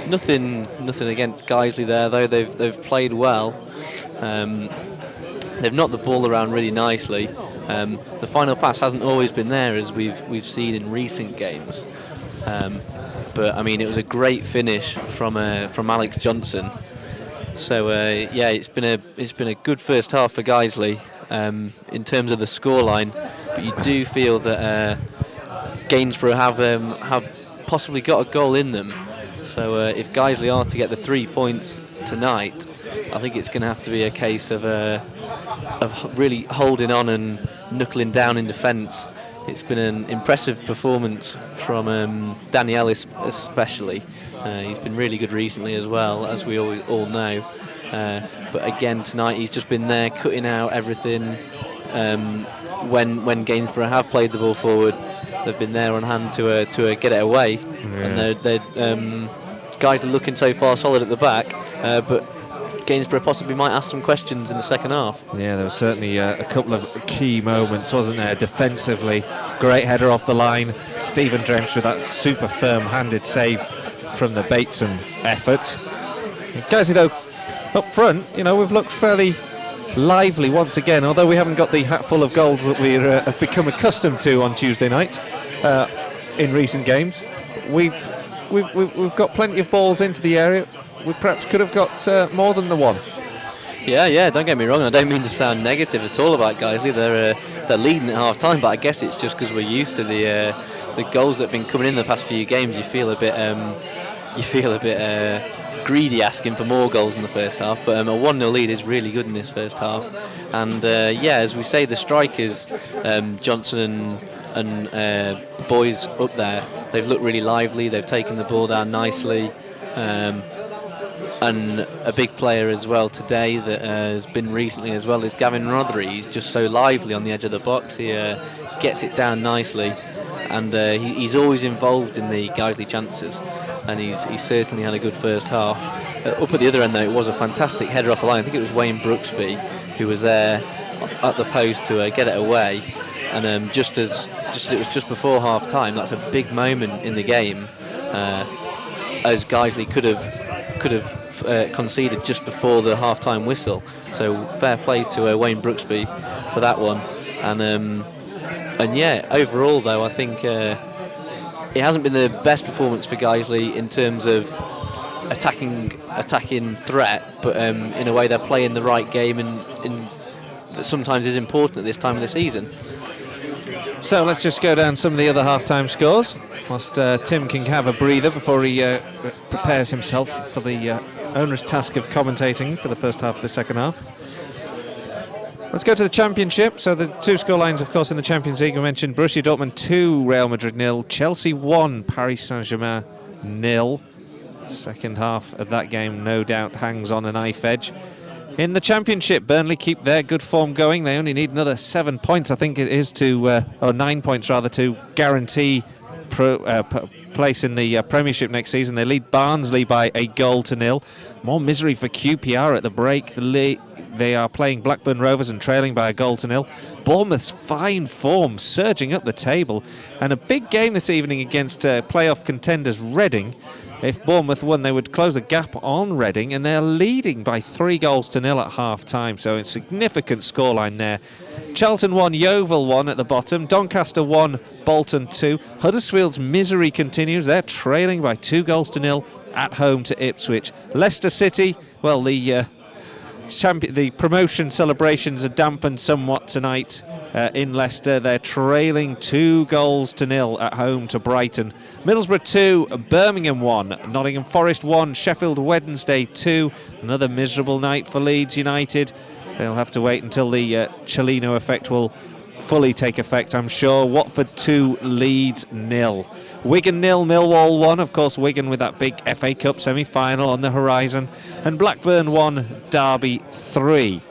Nothing against Guiseley there though. They've played well. They've knocked the ball around really nicely. The final pass hasn't always been there, as we've seen in recent games. But I mean, it was a great finish from Alex Johnson. So yeah, it's been a good first half for Guiseley in terms of the scoreline. But you do feel that Gainsborough have possibly got a goal in them. So if Guiseley are to get the 3 points tonight, I think it's going to have to be a case of really holding on and knuckling down in defence. It's been an impressive performance from Danny Ellis especially. He's been really good recently as well, as we all know. But again tonight he's just been there cutting out everything. When Gainsborough have played the ball forward, they've been there on hand to get it away. Yeah. And guys are looking so far solid at the back, but Gainsborough possibly might ask some questions in the second half. Yeah, there was certainly a couple of key moments, wasn't there? Defensively, great header off the line. Stephen Drench with that super firm-handed save from the Bateson effort. Guys, up front, we've looked fairly lively once again, although we haven't got the hatful of goals that we have become accustomed to on Tuesday night in recent games. We've got plenty of balls into the area. We perhaps could have got more than the one. Yeah, don't get me wrong, I don't mean to sound negative at all about Guiseley. They're leading at half time, but I guess it's just because we're used to the goals that have been coming in the past few games. You feel a bit greedy asking for more goals in the first half, but a 1-0 lead is really good in this first half. And yeah, as we say, the strikers, Johnson and boys up there, they've looked really lively. They've taken the ball down nicely. And a big player as well today that has been recently as well is Gavin Rothery. He's just so lively on the edge of the box. He gets it down nicely, and he's always involved in the Guiseley chances, and he's certainly had a good first half. Up at the other end though, it was a fantastic header off the line. I think it was Wayne Brooksby who was there at the post to get it away, and just it was just before half time. That's a big moment in the game, as Guiseley could have conceded just before the half-time whistle. So fair play to Wayne Brooksby for that one. And yeah, overall though, I think it hasn't been the best performance for Guiseley in terms of attacking threat, but in a way they're playing the right game, and that sometimes is important at this time of the season. So let's just go down some of the other half-time scores, whilst Tim can have a breather before he prepares himself for the onerous task of commentating for the first half of the second half. Let's go to the Championship. So the two scorelines, of course, in the Champions League, we mentioned Borussia Dortmund 2, Real Madrid 0, Chelsea 1, Paris Saint-Germain 0. Second half of that game, no doubt, hangs on a knife edge. In the Championship, Burnley keep their good form going. They only need another 7 points, I think it is, or 9 points rather, to guarantee place in the Premiership next season. They lead Barnsley by 1-0. More misery for QPR at the break. They are playing Blackburn Rovers and trailing by 1-0. Bournemouth's fine form surging up the table, and a big game this evening against playoff contenders Reading. If Bournemouth won, they would close the gap on Reading, and they're leading by 3-0 at half-time, so a significant scoreline there. Charlton 1, Yeovil 1 at the bottom, Doncaster 1, Bolton 2. Huddersfield's misery continues. They're trailing by 2-0 at home to Ipswich. Leicester City, well, the promotion celebrations are dampened somewhat tonight in Leicester. They're trailing 2-0 at home to Brighton. Middlesbrough 2, Birmingham 1, Nottingham Forest 1, Sheffield Wednesday 2. Another miserable night for Leeds United. They'll have to wait until the Cellino effect will fully take effect, I'm sure. Watford 2, Leeds 0. Wigan 0, Millwall 1. Of course, Wigan with that big FA Cup semi-final on the horizon. And Blackburn 1, Derby 3.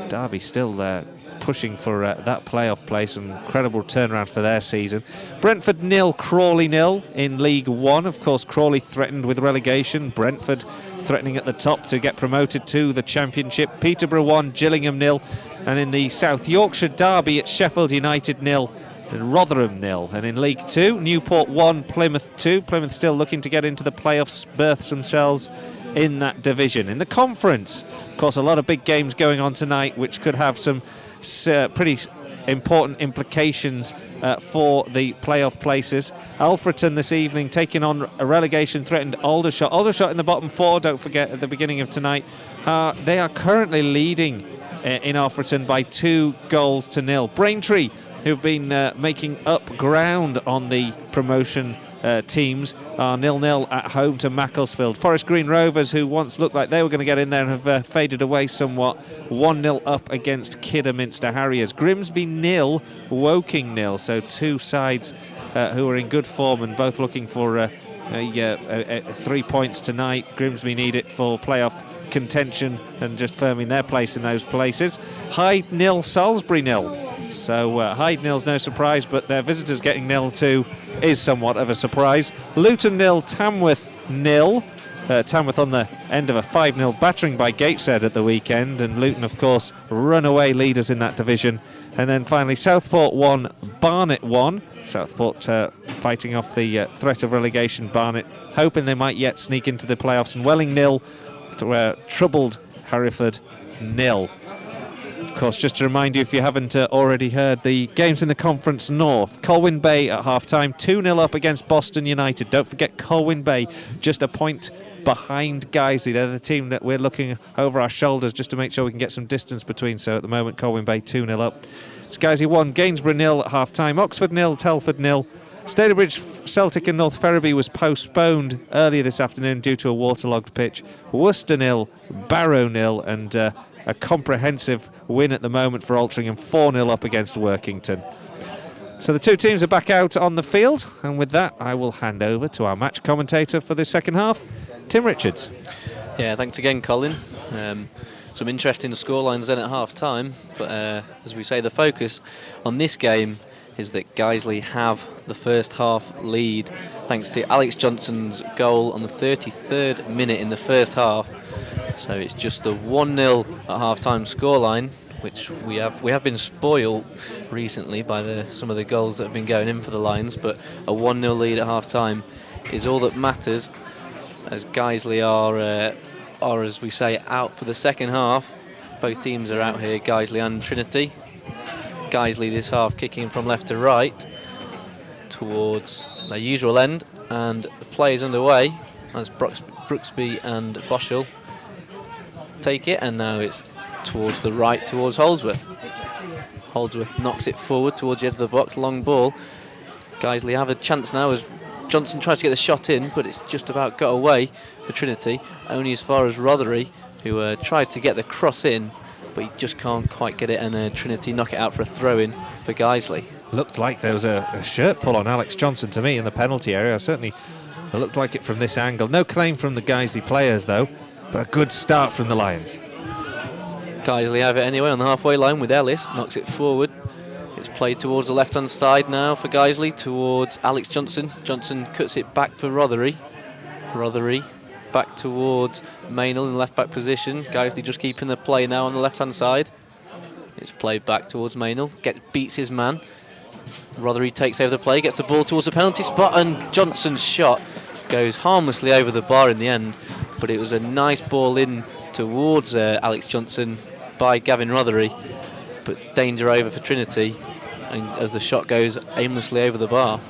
Derby still pushing for that playoff place. An incredible turnaround for their season. Brentford 0, Crawley 0 in League 1. Of course, Crawley threatened with relegation. Brentford threatening at the top to get promoted to the Championship. Peterborough 1, Gillingham 0. And in the South Yorkshire derby, it's Sheffield United 0. and Rotherham 0. And in League 2, Newport 1, Plymouth 2. Plymouth still looking to get into the playoffs, berths themselves in that division. In the conference, of course, a lot of big games going on tonight, which could have some pretty important implications for the playoff places. Alfreton this evening taking on a relegation-threatened Aldershot. Aldershot in the bottom four, don't forget, at the beginning of tonight. They are currently leading in Alfreton by 2-0. Braintree, who've been making up ground on the promotion teams, are 0-0 at home to Macclesfield. Forest Green Rovers, who once looked like they were going to get in there and have faded away somewhat, 1-0 up against Kidderminster Harriers. Grimsby 0, Woking 0. So two sides who are in good form and both looking for 3 points tonight. Grimsby need it for playoff contention and just firming their place in those places. Hyde 0, Salisbury 0. So Hyde 0's no surprise, but their visitors getting 0-2 is somewhat of a surprise. Luton 0, Tamworth 0. Tamworth on the end of a 5-0 battering by Gateshead at the weekend, and Luton, of course, runaway leaders in that division. And then finally, Southport 1, Barnet 1. Southport fighting off the threat of relegation. Barnet hoping they might yet sneak into the playoffs. And Welling 0, troubled Hereford 0. Of course, just to remind you, if you haven't already heard, the games in the Conference North. Colwyn Bay at half-time, 2-0 up against Boston United. Don't forget Colwyn Bay, just a point behind Guiseley. They're the team that we're looking over our shoulders just to make sure we can get some distance between. So at the moment, Colwyn Bay 2-0 up. It's Guiseley 1, Gainsborough 0 at half-time. Oxford 0, Telford 0. Stalybridge Celtic and North Ferriby was postponed earlier this afternoon due to a waterlogged pitch. Worcester 0, Barrow 0, and a comprehensive win at the moment for Altrincham, 4-0 up against Workington. So the two teams are back out on the field, and with that I will hand over to our match commentator for this second half, Tim Richards. Yeah, thanks again, Colin. Some interesting scorelines then at half-time, but as we say, the focus on this game is that Guiseley have the first half lead thanks to Alex Johnson's goal on the 33rd minute in the first half. So it's just the 1-0 at half-time scoreline, which we have been spoiled recently by some of the goals that have been going in for the Lions, but a 1-0 lead at half-time is all that matters, as Guiseley are, as we say, out for the second half. Both teams are out here, Guiseley and Trinity. Guiseley this half kicking from left to right. towards their usual end, and the play is underway as Brooksby and Vauxhall take it, and now it's towards the right, towards Holdsworth. Holdsworth knocks it forward towards the edge of the box, long ball. Guiseley have a chance now as Johnson tries to get the shot in, but it's just about got away for Trinity, only as far as Rothery, who tries to get the cross in, but he just can't quite get it, and Trinity knock it out for a throw-in for Guiseley. Looked like there was a shirt pull on Alex Johnson to me in the penalty area. Certainly it looked like it from this angle. No claim from the Guiseley players though, but a good start from the Lions. Guiseley have it anyway on the halfway line with Ellis, knocks it forward. It's played towards the left-hand side now for Guiseley, towards Alex Johnson. Johnson cuts it back for Rothery. Rothery back towards Maynell in the left-back position. Guiseley just keeping the play now on the left-hand side. It's played back towards Maynell, beats his man. Rothery takes over the play, gets the ball towards the penalty spot, and Johnson's shot goes harmlessly over the bar in the end. But it was a nice ball in towards Alex Johnson by Gavin Rothery, but danger over for Trinity, and as the shot goes aimlessly over the bar.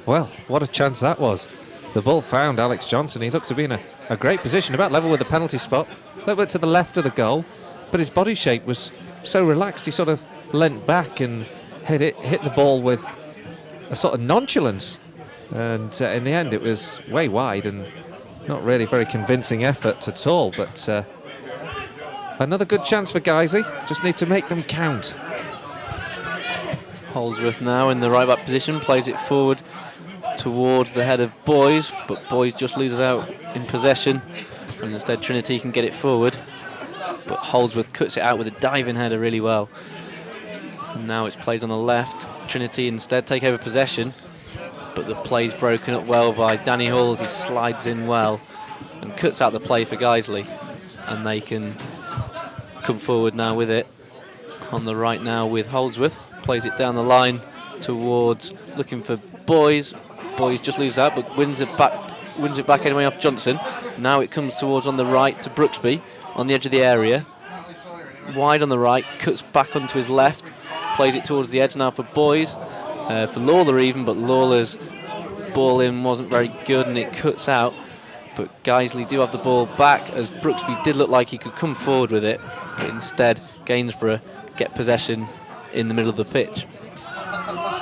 Well, what a chance that was. The ball found Alex Johnson. He looked to be in a great position, about level with the penalty spot, a little bit to the left of the goal, but his body shape was so relaxed he sort of leant back and hit the ball with a sort of nonchalance, and in the end it was way wide and not really very convincing effort at all. But another good chance for Guiseley, just need to make them count. Holdsworth now in the right back position, plays it forward towards the head of Boys, but Boys just loses out in possession, and instead Trinity can get it forward, but Holdsworth cuts it out with a diving header really well. And now it's played on the left. Trinity instead take over possession, but the play's broken up well by Danny Hall as he slides in well and cuts out the play for Guiseley, and they can come forward now with it. On the right now with Holdsworth, plays it down the line towards looking for Boys. Boys just loses out, but wins it back anyway off Johnson. Now it comes towards on the right to Brooksby on the edge of the area, wide on the right, cuts back onto his left, plays it towards the edge now for Boys, for Lawler even, but Lawler's ball in wasn't very good and it cuts out. But Guiseley do have the ball back, as Brooksby did look like he could come forward with it, but instead Gainsborough get possession in the middle of the pitch.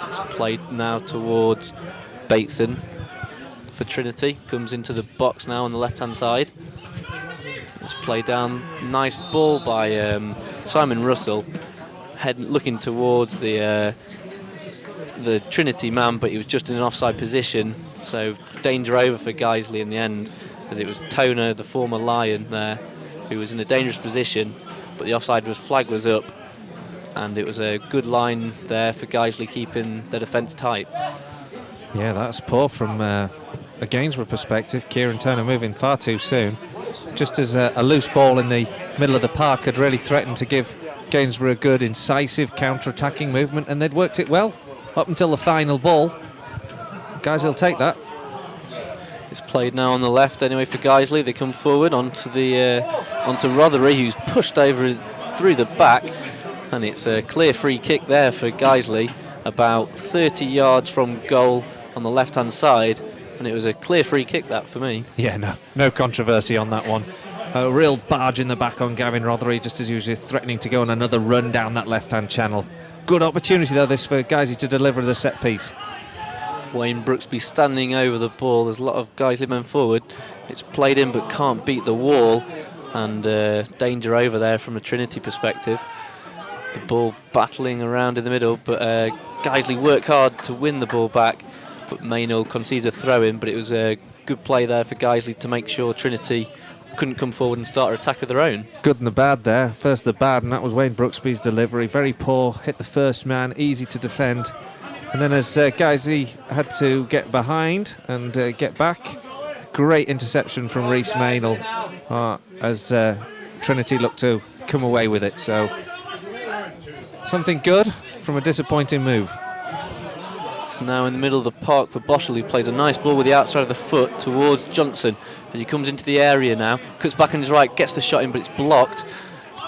It's played now towards Bateson for Trinity, comes into the box now on the left hand side. It's played down, nice ball by Simon Russell, looking towards the Trinity man, but he was just in an offside position, so danger over for Guiseley in the end, as it was Toner, the former Lion there, who was in a dangerous position, but the offside flag was up, and it was a good line there for Guiseley keeping the defence tight. Yeah, that's poor from a Gainsborough perspective. Kieran Toner moving far too soon, just as a loose ball in the middle of the park had really threatened to give Gainsborough a good incisive counter-attacking movement, and they'd worked it well up until the final ball. Guiseley will take that. It's played now on the left anyway for Guiseley. They come forward onto Rothery, who's pushed over through the back, and it's a clear free kick there for Guiseley, about 30 yards from goal on the left-hand side, and it was a clear free kick that for me. Yeah, no controversy on that one. A real barge in the back on Gavin Rothery, just as he was threatening to go on another run down that left-hand channel. Good opportunity though this for Guiseley to deliver the set piece. Wayne Brooksby standing over the ball. There's a lot of Guiseley men forward. It's played in but can't beat the wall, and danger over there from a Trinity perspective. The ball battling around in the middle, but Guiseley work hard to win the ball back, but Maynell concedes a throw in, but it was a good play there for Guiseley to make sure Trinity couldn't come forward and start an attack of their own. Good and the bad there. First the bad, and that was Wayne Brooksby's delivery. Very poor, hit the first man, easy to defend. And then as Guiseley had to get behind and get back, great interception from Rhys Maynell as Trinity looked to come away with it. So something good from a disappointing move. It's now in the middle of the park for Vauxhall, who plays a nice ball with the outside of the foot towards Johnson. As he comes into the area now, cuts back on his right, gets the shot in, but it's blocked.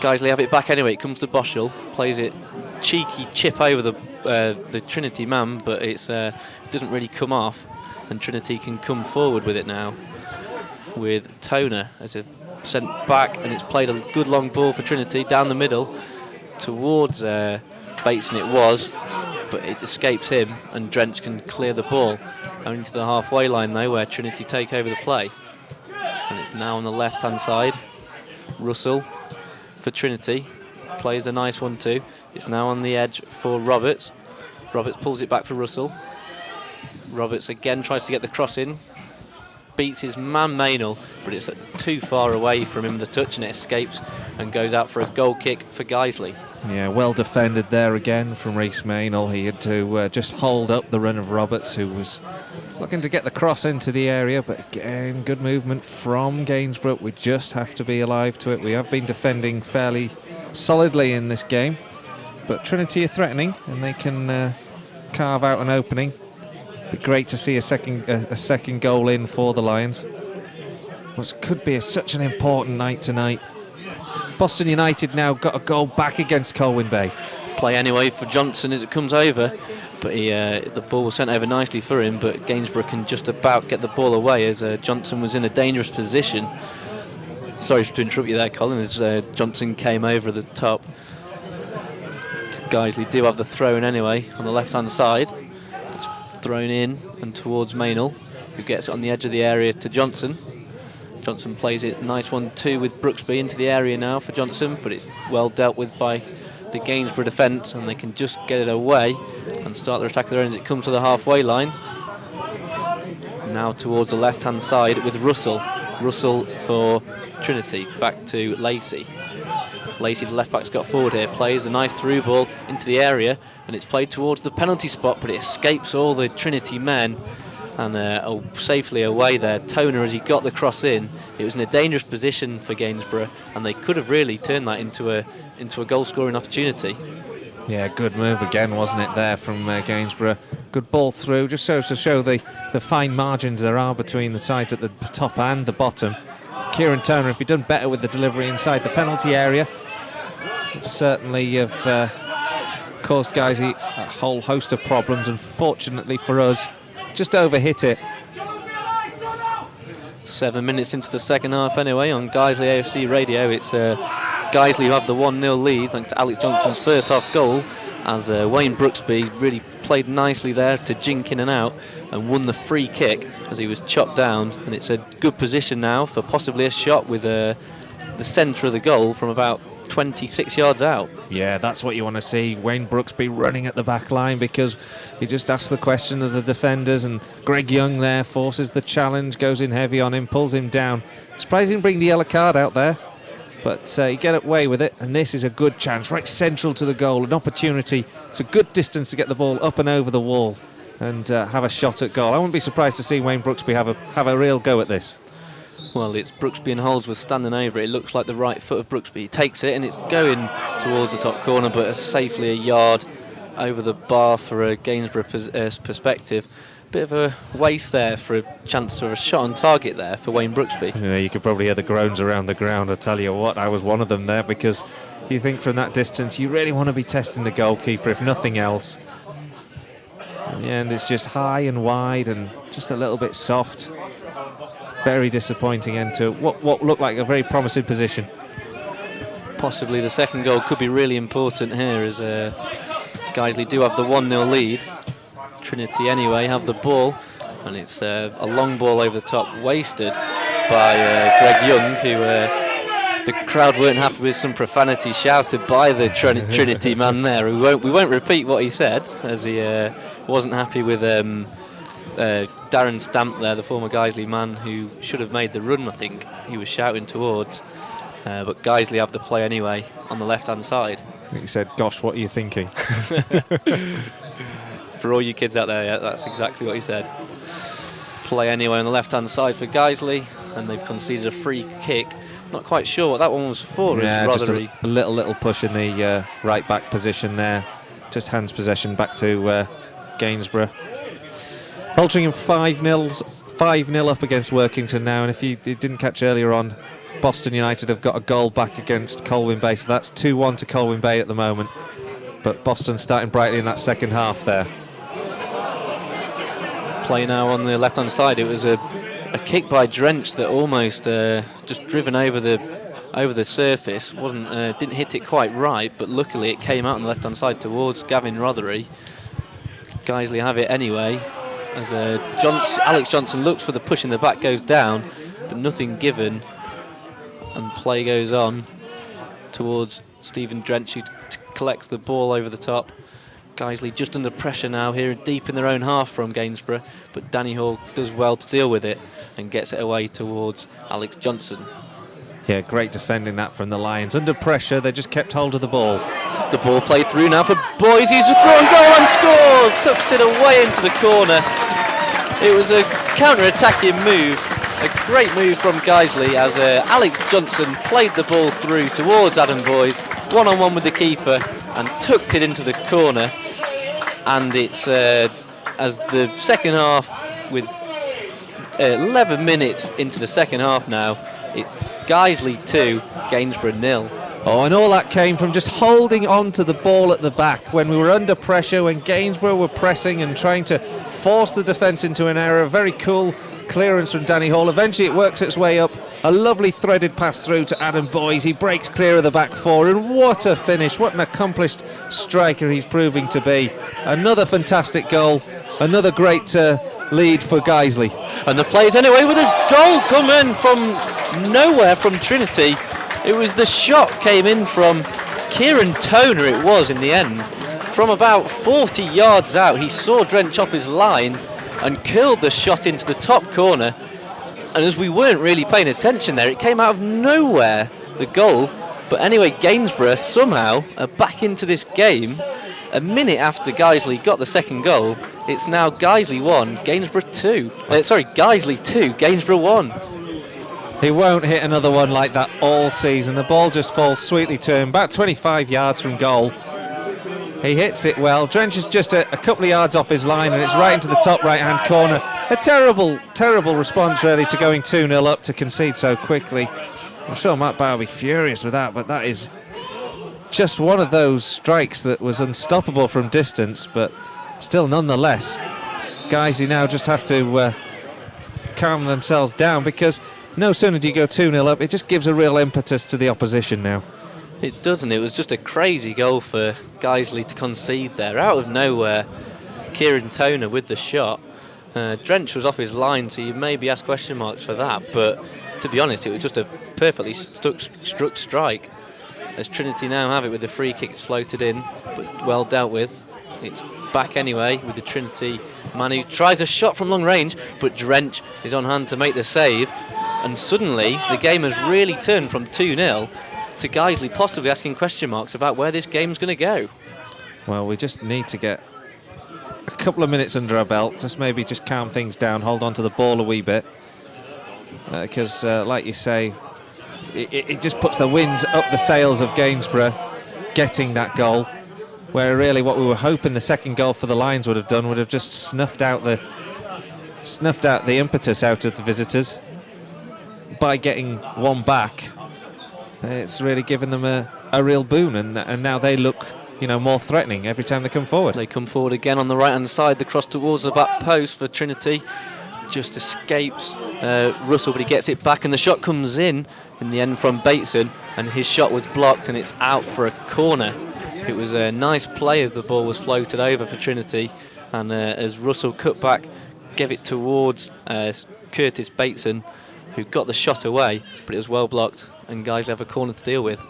Guiseley have it back anyway. It comes to Vauxhall, plays it cheeky chip over the Trinity man, but it doesn't really come off, and Trinity can come forward with it now with Toner as a sent back, and it's played a good long ball for Trinity down the middle towards Bateson it was, but it escapes him, and Drench can clear the ball only to the halfway line though, where Trinity take over the play, and it's now on the left hand side. Russell for Trinity plays a nice one too. It's now on the edge for Roberts. Roberts pulls it back for Russell. Roberts again tries to get the cross in, beats his man Maynell, but it's too far away from him, the touch, and it escapes and goes out for a goal kick for Guiseley. Yeah, well defended there again from Rhys Maynell. He had to just hold up the run of Roberts, who was looking to get the cross into the area, but again, good movement from Gainsborough. We just have to be alive to it. We have been defending fairly solidly in this game, but Trinity are threatening, and they can carve out an opening. Be great to see a second goal in for the Lions. What could be such an important night tonight. Boston United now got a goal back against Colwyn Bay. Play anyway for Johnson as it comes over, but the ball was sent over nicely for him, but Gainsborough can just about get the ball away as Johnson was in a dangerous position. Sorry to interrupt you there, Colin, as Johnson came over the top. Guiseley do have the throw in anyway on the left hand side. It's thrown in and towards Maynell, who gets it on the edge of the area to Johnson. Johnson plays it, nice 1-2 with Brooksby into the area now for Johnson, but it's well dealt with by the Gainsborough defence, and they can just get it away and start their attack of their own as it comes to the halfway line. Now towards the left hand side with Russell. Russell for Trinity, back to Lacey. Lacey, the left back's got forward here, plays a nice through ball into the area, and it's played towards the penalty spot, but it escapes all the Trinity men and safely away there. Toner, as he got the cross in, it was in a dangerous position for Gainsborough, and they could have really turned that into a goal scoring opportunity. Yeah, good move again, wasn't it, there from Gainsborough. Good ball through, just so to show the fine margins there are between the sides at the top and the bottom. Kieran Toner, if he'd done better with the delivery inside the penalty area, it certainly have caused Guiseley a whole host of problems, and fortunately for us, just overhit it. 7 minutes into the second half anyway on Guiseley AFC radio. It's Guiseley who have the 1-0 lead thanks to Alex Johnson's first half goal, as Wayne Brooksby really played nicely there to jink in and out and won the free kick as he was chopped down, and it's a good position now for possibly a shot with the centre of the goal from about 26 yards out. Yeah, that's what you want to see. Wayne Brooksby running at the back line, because he just asks the question of the defenders, and Greg Young there forces the challenge, goes in heavy on him, pulls him down. Surprised he didn't bring the yellow card out there, but he get away with it, and this is a good chance, right central to the goal, an opportunity. It's a good distance to get the ball up and over the wall and have a shot at goal. I wouldn't be surprised to see Wayne Brooksby have a real go at this. Well, it's Brooksby and Holdsworth standing over it. It looks like the right foot of Brooksby. He takes it, and it's going towards the top corner, but safely a yard over the bar for a Gainsborough perspective. Bit of a waste there for a chance of a shot on target there for Wayne Brooksby. Yeah, you could probably hear the groans around the ground. I tell you what, I was one of them there, because you think from that distance you really want to be testing the goalkeeper, if nothing else. In the end, it's just high and wide and just a little bit soft. Very disappointing end to what looked like a very promising position. Possibly the second goal could be really important here, as Guiseley do have the 1-0 lead. Trinity anyway have the ball, and it's a long ball over the top, wasted by Greg Young, who the crowd weren't happy with. Some profanity shouted by the Trinity man there. We won't repeat what he said, as he wasn't happy with Darren Stamp there, the former Guiseley man, who should have made the run, I think he was shouting towards. But Guiseley have the play anyway on the left-hand side. I think he said, "Gosh, what are you thinking?" For all you kids out there, yeah, that's exactly what he said. Play anyway on the left-hand side for Guiseley, and they've conceded a free kick. Not quite sure what that one was for. Yeah, just a little push in the right-back position there. Just hands possession back to Gainsborough. Altrincham 5-0 up against Workington now, and if you didn't catch earlier on, Boston United have got a goal back against Colwyn Bay, so that's 2-1 to Colwyn Bay at the moment. but Boston starting brightly in that second half there. Play now on the left-hand side. It was a kick by Drench that almost just driven over the surface. Didn't hit it quite right, but luckily it came out on the left-hand side towards Gavin Rothery. Guiseley have it anyway, as Alex Johnson looks for the push in the back, goes down, but nothing given, and play goes on towards Stephen Drench, who collects the ball over the top. Guiseley just under pressure now here, deep in their own half from Gainsborough, but Danny Hall does well to deal with it and gets it away towards Alex Johnson. Yeah, great defending that from the Lions. Under pressure, they just kept hold of the ball. The ball played through now for Boys. He's a throw and goal and scores! Tucks it away into the corner. It was a counter-attacking move. A great move from Guiseley as Alex Johnson played the ball through towards Adam Boys, one-on-one with the keeper, and tucked it into the corner. And it's as the second half, with 11 minutes into the second half now, it's Guiseley 2, Gainsborough 0. Oh, and all that came from just holding on to the ball at the back when we were under pressure, when Gainsborough were pressing and trying to force the defence into an error. Very cool clearance from Danny Hall. Eventually it works its way up. A lovely threaded pass through to Adam Boys. He breaks clear of the back four, and what a finish. What an accomplished striker he's proving to be. Another fantastic goal. Another great lead for Guiseley. And the players anyway with a goal coming from nowhere from Trinity. It was the shot came in from Kieran Toner, it was in the end. From about 40 yards out, he saw Drench off his line and curled the shot into the top corner. And as we weren't really paying attention there, it came out of nowhere, the goal. But anyway, Gainsborough somehow are back into this game. A minute after Guiseley got the second goal, it's now Guiseley 1, Gainsborough 2. Guiseley 2, Gainsborough 1. He won't hit another one like that all season. The ball just falls sweetly to him, about 25 yards from goal. He hits it well. Drench is just a couple of yards off his line, and it's right into the top right-hand corner. A terrible, terrible response, really, to going 2-0 up to concede so quickly. I'm sure Matt Bauer will be furious with that, but that is just one of those strikes that was unstoppable from distance, but still nonetheless, Guiseley now just have to calm themselves down, because no sooner do you go 2-0 up, it just gives a real impetus to the opposition now. It doesn't. It was just a crazy goal for Guiseley to concede there. Out of nowhere, Kieran Toner with the shot. Drench was off his line, so you maybe ask question marks for that, but to be honest, it was just a perfectly struck strike. As Trinity now have it with the free kicks floated in, but well dealt with. It's back anyway with the Trinity man who tries a shot from long range, but Drench is on hand to make the save. And suddenly the game has really turned from 2-0 to Guiseley possibly asking question marks about where this game's going to go. Well, we just need to get a couple of minutes under our belt, maybe calm things down, hold on to the ball a wee bit, because like you say, it just puts the wind up the sails of Gainsborough getting that goal, where really what we were hoping the second goal for the Lions would have done would have just snuffed out the impetus out of the visitors. By getting one back, it's really given them a real boon, and now they look, more threatening every time they come forward. They come forward again on the right-hand side. The cross towards the back post for Trinity just escapes Russell, but he gets it back, and the shot comes in the end from Bateson, and his shot was blocked, and it's out for a corner. It was a nice play as the ball was floated over for Trinity, and as Russell cut back, gave it towards Curtis Bateson, who got the shot away, but it was well blocked, and Guiseley have a corner to deal with.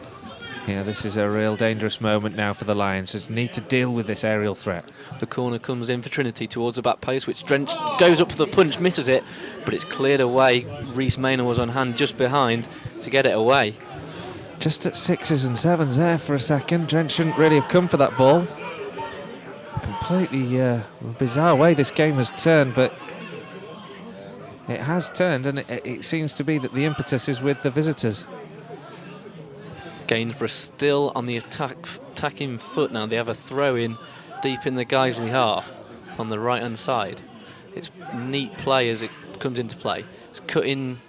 Yeah, this is a real dangerous moment now for the Lions. Just need to deal with this aerial threat. The corner comes in for Trinity towards the back post, which Drench goes up for the punch, misses it, but it's cleared away. Reese Maynor was on hand just behind to get it away. Just at 6s and 7s there for a second. Drench shouldn't really have come for that ball. Completely bizarre way this game has turned, but it has turned, and it seems to be that the impetus is with the visitors. Gainsborough still on the attacking foot now. They have a throw in deep in the Guiseley half on the right-hand side. It's neat play as it comes into play. It's cut in,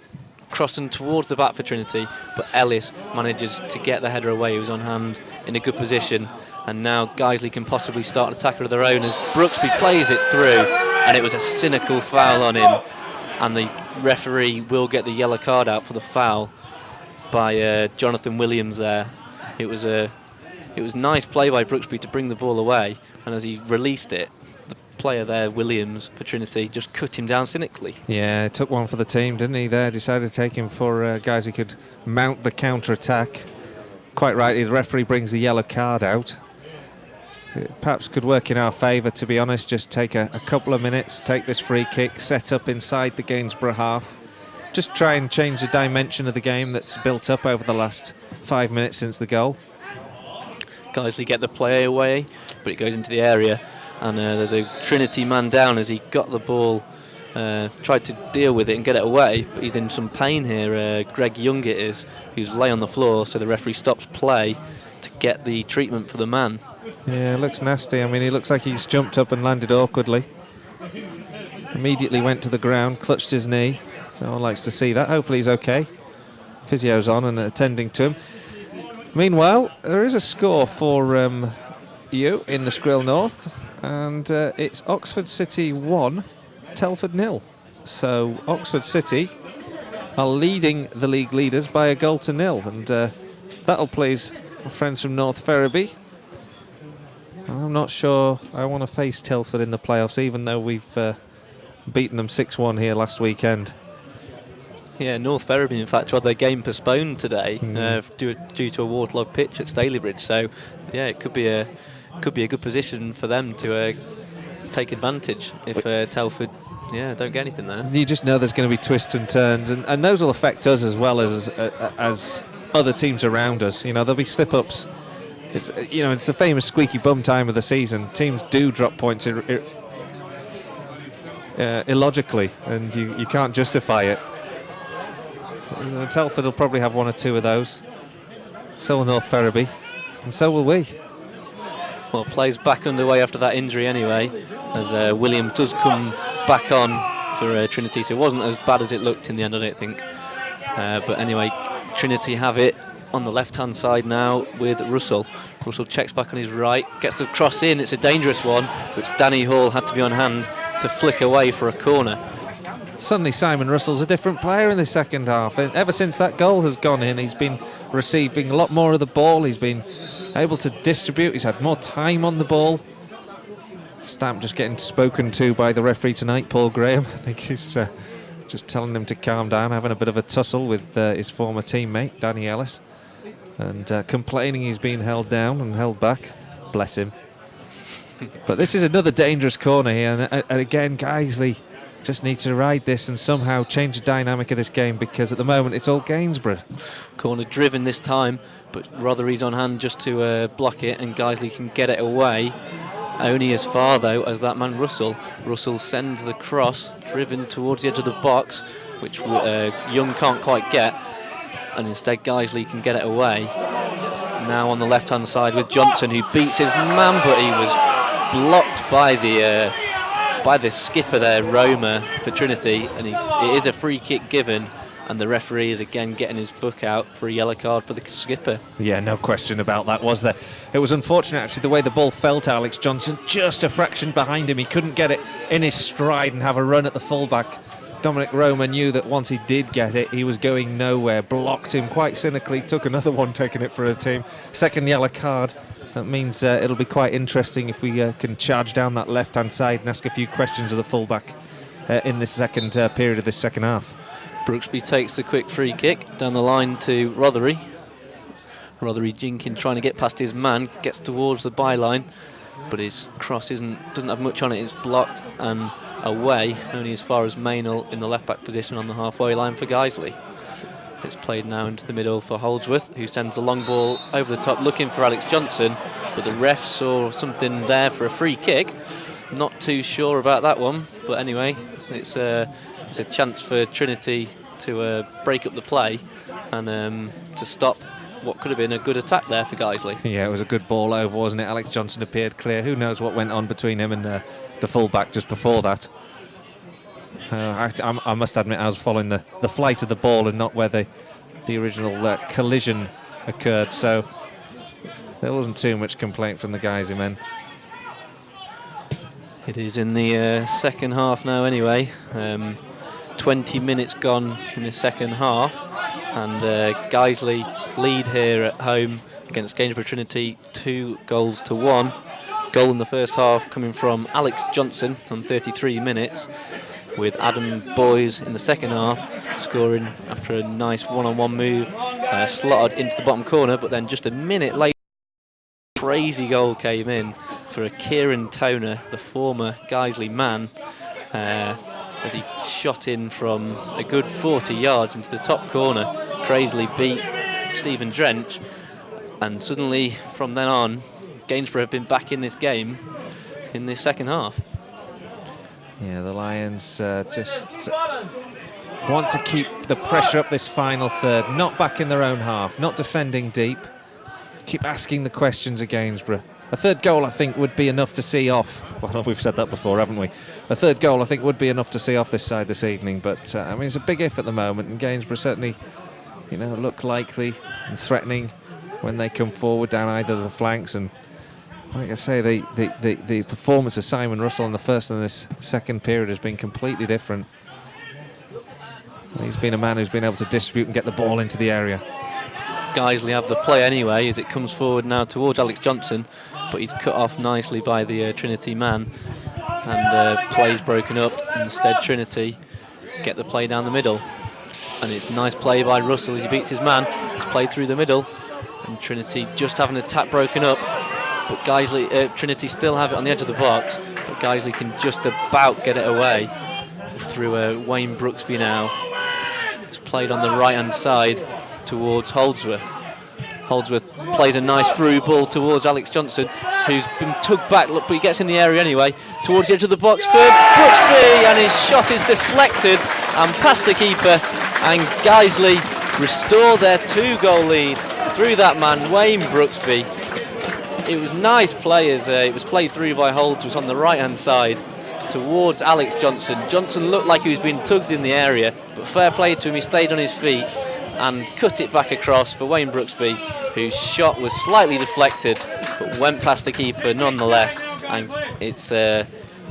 crossing towards the back for Trinity, but Ellis manages to get the header away. He was on hand in a good position, and now Guiseley can possibly start an attacker of their own as Brooksby plays it through, and it was a cynical foul on him, and the referee will get the yellow card out for the foul by Jonathan Williams there. It was nice play by Brooksby to bring the ball away, and as he released it, the player there, Williams for Trinity, just cut him down cynically. Yeah, took one for the team, didn't he? There, decided to take him for guys who could mount the counter-attack. Quite rightly, the referee brings the yellow card out. It perhaps could work in our favour, to be honest. Just take a couple of minutes, take this free kick, set up inside the Gainsborough half. Just try and change the dimension of the game that's built up over the last 5 minutes since the goal. Guiseley get the play away, but it goes into the area, and there's a Trinity man down as he got the ball, tried to deal with it and get it away, but he's in some pain here. Greg Young it is, who's lay on the floor, so the referee stops play to get the treatment for the man. Yeah, it looks nasty. I mean, he looks like he's jumped up and landed awkwardly. Immediately went to the ground, clutched his knee. No one likes to see that. Hopefully he's okay. Physio's on and attending to him. Meanwhile, there is a score for you in the Skrill North, and it's Oxford City 1, Telford 0. So Oxford City are leading the league leaders by a goal to 0, and that'll please my friends from North Ferriby. I'm not sure I want to face Telford in the playoffs, even though we've beaten them 6-1 here last weekend. Yeah, North Ferriby, in fact, had their game postponed today due to a waterlogged pitch at Stalybridge. So, yeah, it could be a good position for them to take advantage if Telford, don't get anything there. You just know there's going to be twists and turns, and those will affect us as well as other teams around us. You know, there'll be slip-ups. It's the famous squeaky bum time of the season. Teams do drop points illogically, and you can't justify it. Telford will probably have one or two of those. So will North Ferriby, and so will we. Well, play's back underway after that injury anyway, as Williams does come back on for Trinity, so it wasn't as bad as it looked in the end, I don't think. But anyway, Trinity have it on the left-hand side now with Russell. Russell checks back on his right, gets the cross in, it's a dangerous one, which Danny Hall had to be on hand to flick away for a corner. Suddenly Simon Russell's a different player in the second half. Ever since that goal has gone in, he's been receiving a lot more of the ball, he's been able to distribute, he's had more time on the ball. Stamp just getting spoken to by the referee tonight, Paul Graham. I think he's just telling him to calm down, having a bit of a tussle with his former teammate, Danny Ellis, and complaining he's been held down and held back. Bless him. But this is another dangerous corner here, and again, Guiseley just need to ride this and somehow change the dynamic of this game, because at the moment it's all Gainsborough. Corner driven this time, but Rothery's on hand just to block it, and Guiseley can get it away. Only as far though as that man Russell. Russell sends the cross driven towards the edge of the box, which Young can't quite get, and instead Guiseley can get it away. Now on the left hand side with Johnson, who beats his man, but he was blocked by the skipper there, Roma, for Trinity, and it is a free kick given, and the referee is again getting his book out for a yellow card for the skipper. Yeah, no question about that, was there? It was unfortunate actually the way the ball fell to Alex Johnson, just a fraction behind him. He couldn't get it in his stride and have a run at the fullback. Dominic Roma knew that once he did get it, he was going nowhere, blocked him quite cynically, took another one, taking it for a team. Second yellow card. That means it'll be quite interesting if we can charge down that left-hand side and ask a few questions of the fullback in this second period of this second half. Brooksby takes the quick free kick down the line to Rothery. Rothery jinking, trying to get past his man, gets towards the byline, but his cross doesn't have much on it. It's blocked and away, only as far as Maynell in the left-back position on the halfway line for Guiseley. It's played now into the middle for Holdsworth, who sends a long ball over the top looking for Alex Johnson, but the ref saw something there for a free kick. Not too sure about that one, but anyway, it's a chance for Trinity to break up the play and to stop what could have been a good attack there for Guiseley. Yeah, it was a good ball over, wasn't it? Alex Johnson appeared clear. Who knows what went on between him and the full-back just before that. I must admit I was following the flight of the ball and not where the original collision occurred. So there wasn't too much complaint from the Guiseley men. It is in the second half now anyway. 20 minutes gone in the second half, and Guiseley lead here at home against Gainsborough Trinity 2-1. Goal in the first half coming from Alex Johnson on 33 minutes, with Adam Boys in the second half scoring after a nice one-on-one move, slotted into the bottom corner, but then just a minute later, crazy goal came in for a Kieran Toner, the former Guiseley man, as he shot in from a good 40 yards into the top corner, crazily beat Stephen Drench, and suddenly from then on, Gainsborough have been back in this game in this second half. Yeah, the Lions just want to keep the pressure up this final third, not back in their own half, not defending deep, keep asking the questions of Gainsborough. A third goal, I think, would be enough to see off. Well, we've said that before, haven't we? A third goal, I think, would be enough to see off this side this evening. But, I mean, it's a big if at the moment, and Gainsborough certainly, you know, look likely and threatening when they come forward down either of the flanks. And like I say, the performance of Simon Russell in the first and this second period has been completely different. He's been a man who's been able to distribute and get the ball into the area. Guiseley have the play anyway as it comes forward now towards Alex Johnson, but he's cut off nicely by the Trinity man, and play's broken up. Instead, Trinity get the play down the middle, and it's nice play by Russell as he beats his man. It's played through the middle, and Trinity just having the tap broken up, but Guiseley, Trinity still have it on the edge of the box, but Guiseley can just about get it away through Wayne Brooksby now. It's played on the right hand side towards Holdsworth. Holdsworth plays a nice through ball towards Alex Johnson, who's been tugged back, look, but he gets in the area anyway, towards the edge of the box for Brooksby, and his shot is deflected and past the keeper, and Guiseley restore their 2-goal lead through that man, Wayne Brooksby. It was nice play as it was played through by Holdsworth on the right hand side towards Alex Johnson. Johnson looked like he was being tugged in the area, but fair play to him, he stayed on his feet and cut it back across for Wayne Brooksby, whose shot was slightly deflected but went past the keeper nonetheless. And it's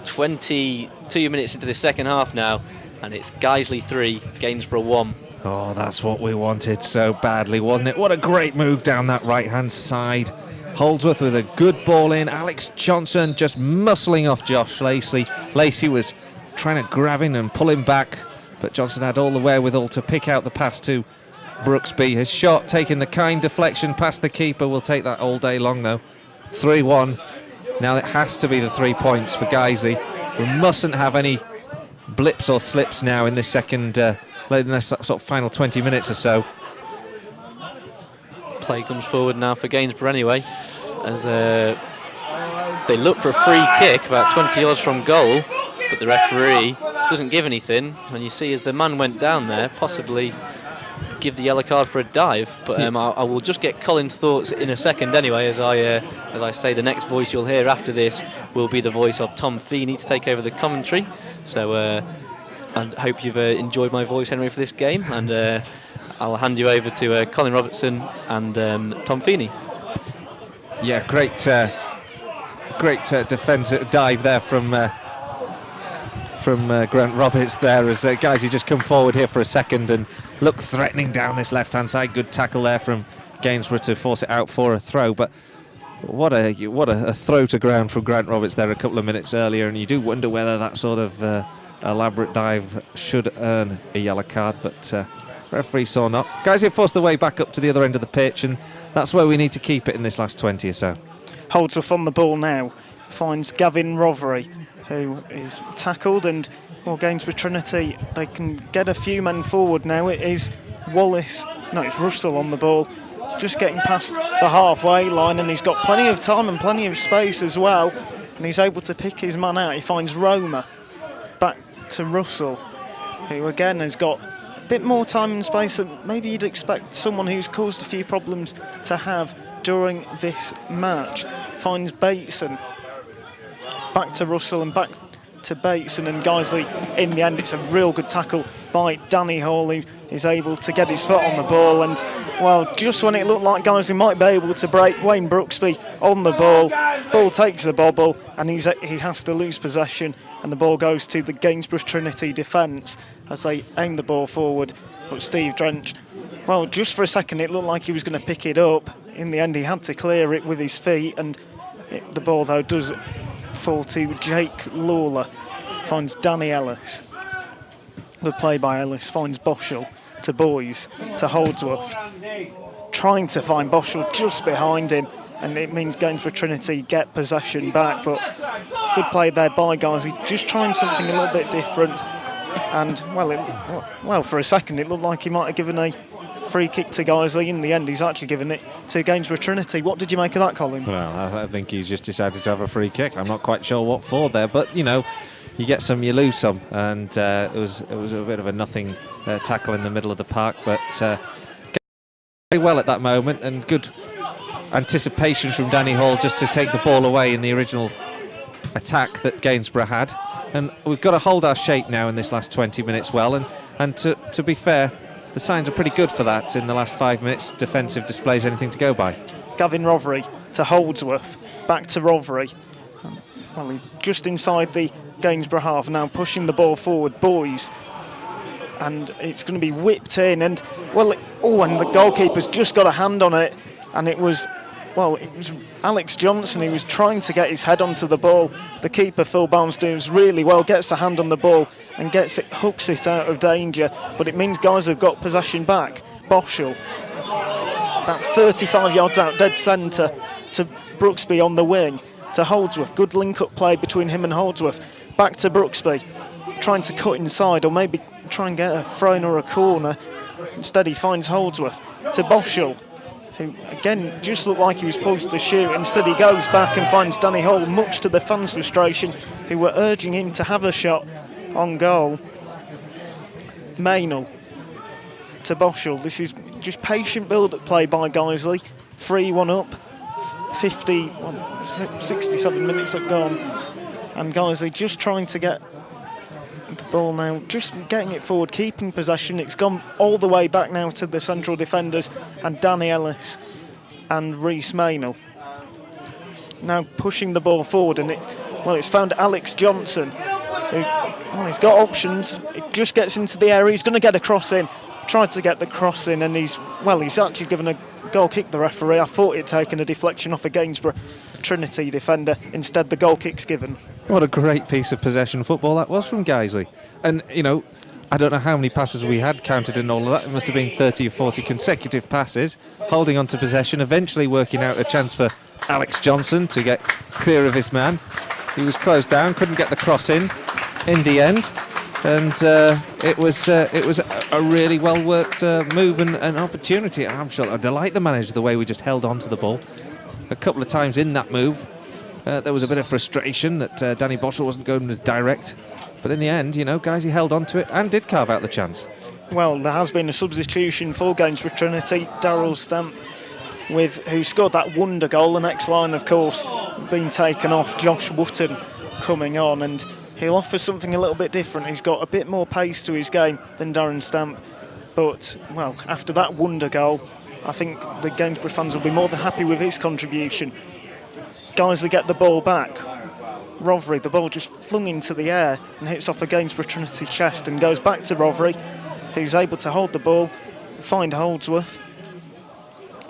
22 minutes into the second half now, and it's Guiseley 3, Gainsborough 1. Oh, that's what we wanted so badly, wasn't it? What a great move down that right-hand side. Holdsworth with a good ball in. Alex Johnson just muscling off Josh Lacey. Lacey was trying to grab him and pull him back, but Johnson had all the wherewithal to pick out the pass to Brooksby. His shot taking the kind deflection past the keeper. Will take that all day long though. 3-1. Now it has to be the 3 points for Guiseley. We mustn't have any blips or slips now in this second, in this sort of final 20 minutes or so. Play comes forward now for Gainsborough anyway, as they look for a free kick about 20 yards from goal, but the referee doesn't give anything, and you see as the man went down there, possibly give the yellow card for a dive. But I will just get Colin's thoughts in a second anyway, as I say, the next voice you'll hear after this will be the voice of Tom Feeney to take over the commentary. So I hope you've enjoyed my voice anyway for this game, and I'll hand you over to Colin Robertson and Tom Feeney. Yeah, great defensive dive there from Grant Roberts there, as guys, he just come forward here for a second and look threatening down this left-hand side. Good tackle there from Gainsborough to force it out for a throw, but what a throw to ground from Grant Roberts there a couple of minutes earlier, and you do wonder whether that sort of elaborate dive should earn a yellow card, but referee saw not. Guys, it forced the way back up to the other end of the pitch, and that's where we need to keep it in this last 20 or so. Holdsworth on the ball now, finds Gavin Rothery, who is tackled, and Gainsborough Trinity, they can get a few men forward now. It is it's Russell on the ball, just getting past the halfway line, and he's got plenty of time and plenty of space as well, and he's able to pick his man out. He finds Roma, back to Russell, who again has got a bit more time and space than maybe you'd expect someone who's caused a few problems to have during this match. Finds Bateson, back to Russell and back to Bateson, and Guiseley in the end. It's a real good tackle by Danny Hall, who is able to get his foot on the ball, and well, just when it looked like Guiseley might be able to break, Wayne Brooksby on the ball. Ball takes a bobble and he has to lose possession, and the ball goes to the Gainsborough Trinity defence as they aim the ball forward. But Steve Drench, well, just for a second it looked like he was going to pick it up. In the end he had to clear it with his feet, and the ball though does fall to Jake Lawler. Finds Danny Ellis. Good play by Ellis, finds Boschel to Boys, to Holdsworth. Trying to find Boschel just behind him, and it means Gainsborough Trinity get possession back, but good play there by Guiseley, just trying something a little bit different. And well, for a second it looked like he might have given a free kick to Guiseley. In the end he's actually given it to Gainsborough Trinity. What did you make of that, Colin? Well, I think he's just decided to have a free kick. I'm not quite sure what for there, but you know, you get some, you lose some, and it was a bit of a nothing tackle in the middle of the park, but very well at that moment, and good anticipation from Danny Hall just to take the ball away in the original attack that Gainsborough had. And we've got to hold our shape now in this last 20 minutes well, and to be fair, the signs are pretty good for that in the last 5 minutes. Defensive displays anything to go by. Gavin Rothery to Holdsworth, back to Rothery. Well, he's just inside the Gainsborough half now, pushing the ball forward, Boys. And it's going to be whipped in, and well, and the goalkeeper's just got a hand on it, and it was Alex Johnson. He was trying to get his head onto the ball. The keeper, Phil Barnes, does really well, gets a hand on the ball and hooks it out of danger, but it means guys have got possession back. Boschel, about 35 yards out, dead centre, to Brooksby on the wing, to Holdsworth. Good link-up play between him and Holdsworth. Back to Brooksby, trying to cut inside or maybe try and get a throw-in or a corner. Instead he finds Holdsworth to Boschel, who again just looked like he was poised to shoot. Instead he goes back and finds Danny Hall, much to the fans' frustration, who were urging him to have a shot on goal. Maynell to Boschel. This is just patient build-up play by Guiseley. 3-1 up, 67 minutes have gone, and Guiseley just trying to get the ball now, just getting it forward, keeping possession. It's gone all the way back now to the central defenders and Danny Ellis and Rhys Maynell. Now pushing the ball forward, and it's found Alex Johnson, who, he's got options. It just gets into the area. He's going to get a cross in. Tried to get the cross in, and he's actually given a goal kick, the referee. I thought he'd taken a deflection off a Gainsborough Trinity defender. Instead, the goal kick's given. What a great piece of possession football that was from Guiseley. And, you know, I don't know how many passes we had counted in all of that. It must have been 30 or 40 consecutive passes, holding on to possession, eventually working out a chance for Alex Johnson to get clear of his man. He was closed down, couldn't get the cross in the end. And it was a really well worked move and opportunity. I'm sure I delight the manager the way we just held on to the ball. A couple of times in that move, there was a bit of frustration that Danny Boschel wasn't going as direct, but in the end, you know, Guiseley held on to it and did carve out the chance. Well, there has been a substitution for Gainsborough Trinity. Darryl Stamp, who scored that wonder goal. The next line, of course, being taken off. Josh Wotton coming on, and he'll offer something a little bit different. He's got a bit more pace to his game than Darren Stamp. But, well, after that wonder goal, I think the Gainsborough fans will be more than happy with his contribution. Guiseley get the ball back. Rothery, the ball just flung into the air and hits off a Gainsborough Trinity chest and goes back to Rothery, who's able to hold the ball, find Holdsworth,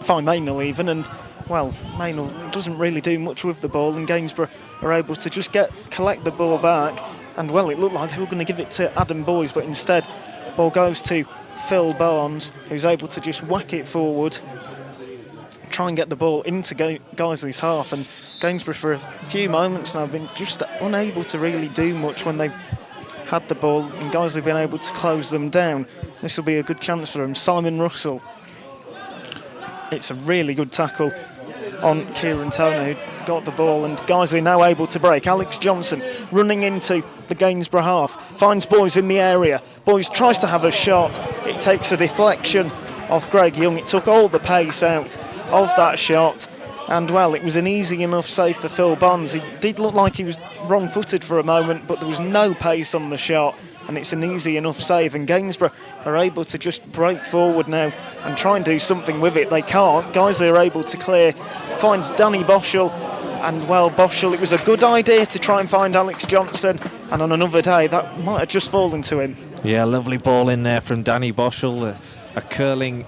find Maynell even, and, well, Maynell doesn't really do much with the ball, and Gainsborough are able to just collect the ball back, and, well, it looked like they were going to give it to Adam Boys, but instead the ball goes to Phil Barnes, who's able to just whack it forward, try and get the ball into Guiseley's half, and Gainsborough for a few moments now have been just unable to really do much when they've had the ball, and Guiseley have been able to close them down. This will be a good chance for him. Simon Russell. It's a really good tackle on Kieran Toner, who got the ball, and Guiseley now able to break. Alex Johnson running into the Gainsborough half, finds Boys in the area. Boys tries to have a shot. It takes a deflection off Greg Young. It took all the pace out of that shot, And well, it was an easy enough save for Phil Bonds. He did look like he was wrong-footed for a moment, but there was no pace on the shot, and it's an easy enough save. And Gainsborough are able to just break forward now and try and do something with it. They can't. Guiseley are able to clear, finds Danny Boschel, and well, Boschel, it was a good idea to try and find Alex Johnson, and on another day that might have just fallen to him. Yeah, lovely ball in there from Danny Boschel, a curling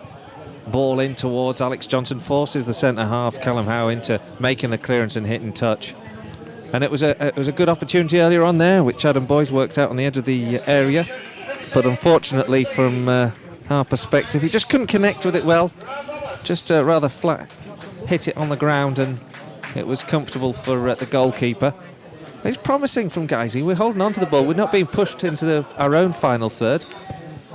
ball in towards Alex Johnson, forces the centre half Callum Howe into making the clearance and hitting touch. And it was a good opportunity earlier on there, which Adam Boyes worked out on the edge of the area, but unfortunately from our perspective, he just couldn't connect with it well. Just rather flat, hit it on the ground, and it was comfortable for the goalkeeper. It's promising from Guiseley. We're holding on to the ball. We're not being pushed into our own final third.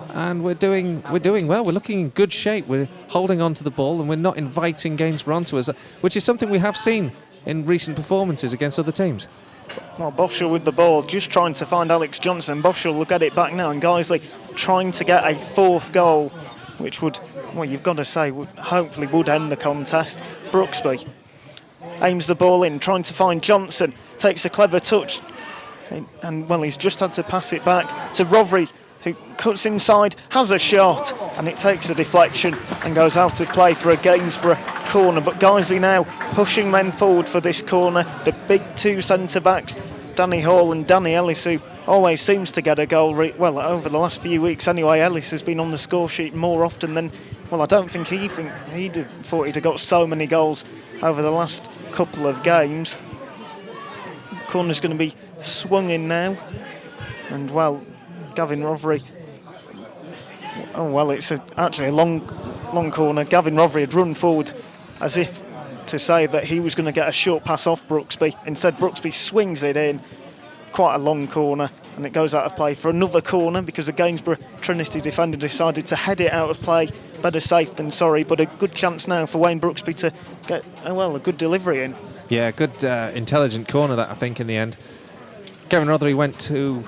And we're doing well. We're looking in good shape. We're holding on to the ball, and we're not inviting Gainsborough onto us, which is something we have seen in recent performances against other teams. Well, Boschel with the ball, just trying to find Alex Johnson. Boschel will get it back now, and Guiseley trying to get a fourth goal, which would, well, you've got to say, hopefully would end the contest. Brooksby aims the ball in, trying to find Johnson, takes a clever touch, and well, he's just had to pass it back to Rothery, who cuts inside, has a shot, and it takes a deflection and goes out of play for a Gainsborough corner. But Guiseley now pushing men forward for this corner. The big two centre-backs, Danny Hall and Danny Ellis, who always seems to get a goal. Well, over the last few weeks anyway, Ellis has been on the score sheet more often than... Well, I don't think he thought he'd have got so many goals over the last couple of games. Corner's going to be swung in now. And, well, Gavin Rothery. Oh, well, it's actually a long corner. Gavin Rothery had run forward as if to say that he was going to get a short pass off Brooksby. Instead, Brooksby swings it in. Quite a long corner, and it goes out of play for another corner because the Gainsborough Trinity defender decided to head it out of play. Better safe than sorry, but a good chance now for Wayne Brooksby to get, a good delivery in. Yeah, good intelligent corner that, I think, in the end. Gavin Rothery went to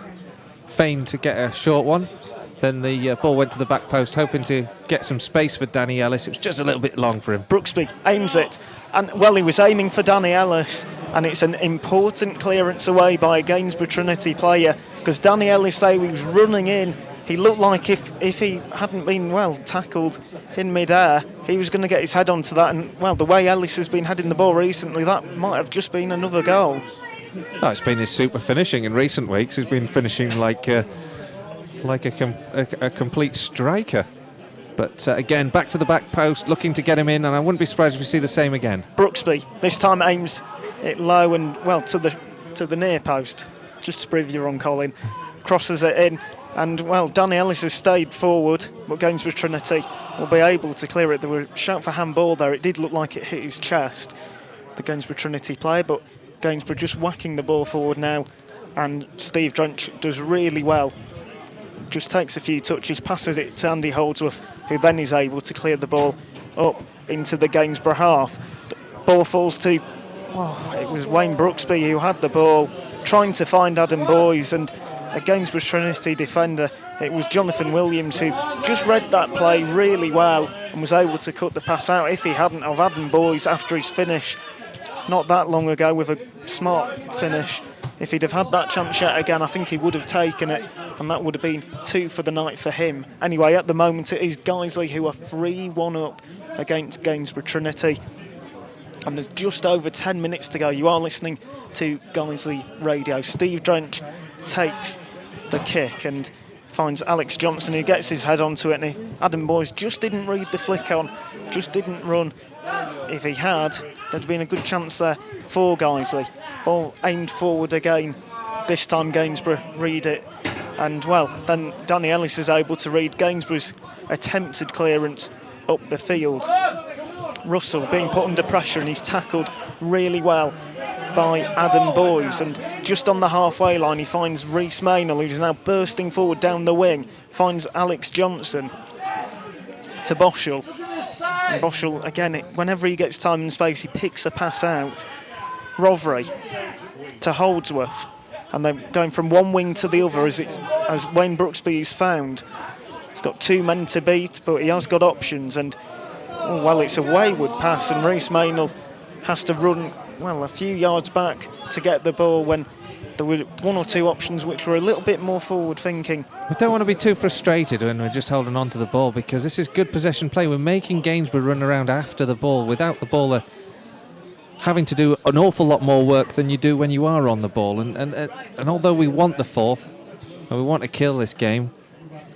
feign to get a short one. Then the ball went to the back post, hoping to get some space for Danny Ellis. It was just a little bit long for him. Brooksby aims it, and well, he was aiming for Danny Ellis, and it's an important clearance away by a Gainsborough Trinity player, because Danny Ellis, though he was running in, he looked like if he hadn't been, well, tackled in mid-air, he was going to get his head onto that, and, well, the way Ellis has been heading the ball recently, that might have just been another goal. Oh, it's been his super finishing in recent weeks. He's been finishing like a complete striker. But again, back to the back post, looking to get him in, and I wouldn't be surprised if we see the same again. Brooksby this time aims it low and, well, to the near post. Just to prove you wrong, Colin. Crosses it in, and, well, Danny Ellis has stayed forward, but Gainsborough Trinity will be able to clear it. There were a shout for handball there. It did look like it hit his chest, the Gainsborough Trinity player, but Gainsborough just whacking the ball forward now, and Steve Drench does really well. Just takes a few touches, passes it to Andy Holdsworth, who then is able to clear the ball up into the Gainsborough half. The ball falls to, it was Wayne Brooksby who had the ball, trying to find Adam Boyes, and a Gainsborough Trinity defender, it was Jonathan Williams, who just read that play really well and was able to cut the pass out. If he hadn't of Adam Boyes after his finish not that long ago with a smart finish, if he'd have had that chance yet again, I think he would have taken it, and that would have been 2 for the night for him. Anyway, at the moment it is Guiseley who are 3-1 up against Gainsborough Trinity, and there's just over 10 minutes to go. You are listening to Guiseley Radio. Steve Drench takes the kick and finds Alex Johnson, who gets his head onto it, and Adam Boyes just didn't read the flick on, just didn't run. If he had, there'd been a good chance there for Guiseley. Ball aimed forward again. This time Gainsborough read it. And, well, then Danny Ellis is able to read Gainsborough's attempted clearance up the field. Russell being put under pressure, and he's tackled really well by Adam Boyes. And just on the halfway line, he finds Rhys Maynell, who's now bursting forward down the wing. Finds Alex Johnson to Boschel. And Boschel, again, whenever he gets time and space, he picks a pass out. Rothery to Holdsworth, and they're going from one wing to the other as Wayne Brooksby is found. He's got 2 men to beat, but he has got options, and, well, it's a wayward pass, and Rhys Maynell has to run, well, a few yards back to get the ball when there were one or two options which were a little bit more forward thinking. We don't want to be too frustrated when we're just holding on to the ball, because this is good possession play. We're making Gainsborough run around after the ball without the ball having to do an awful lot more work than you do when you are on the ball. And although we want the fourth and we want to kill this game,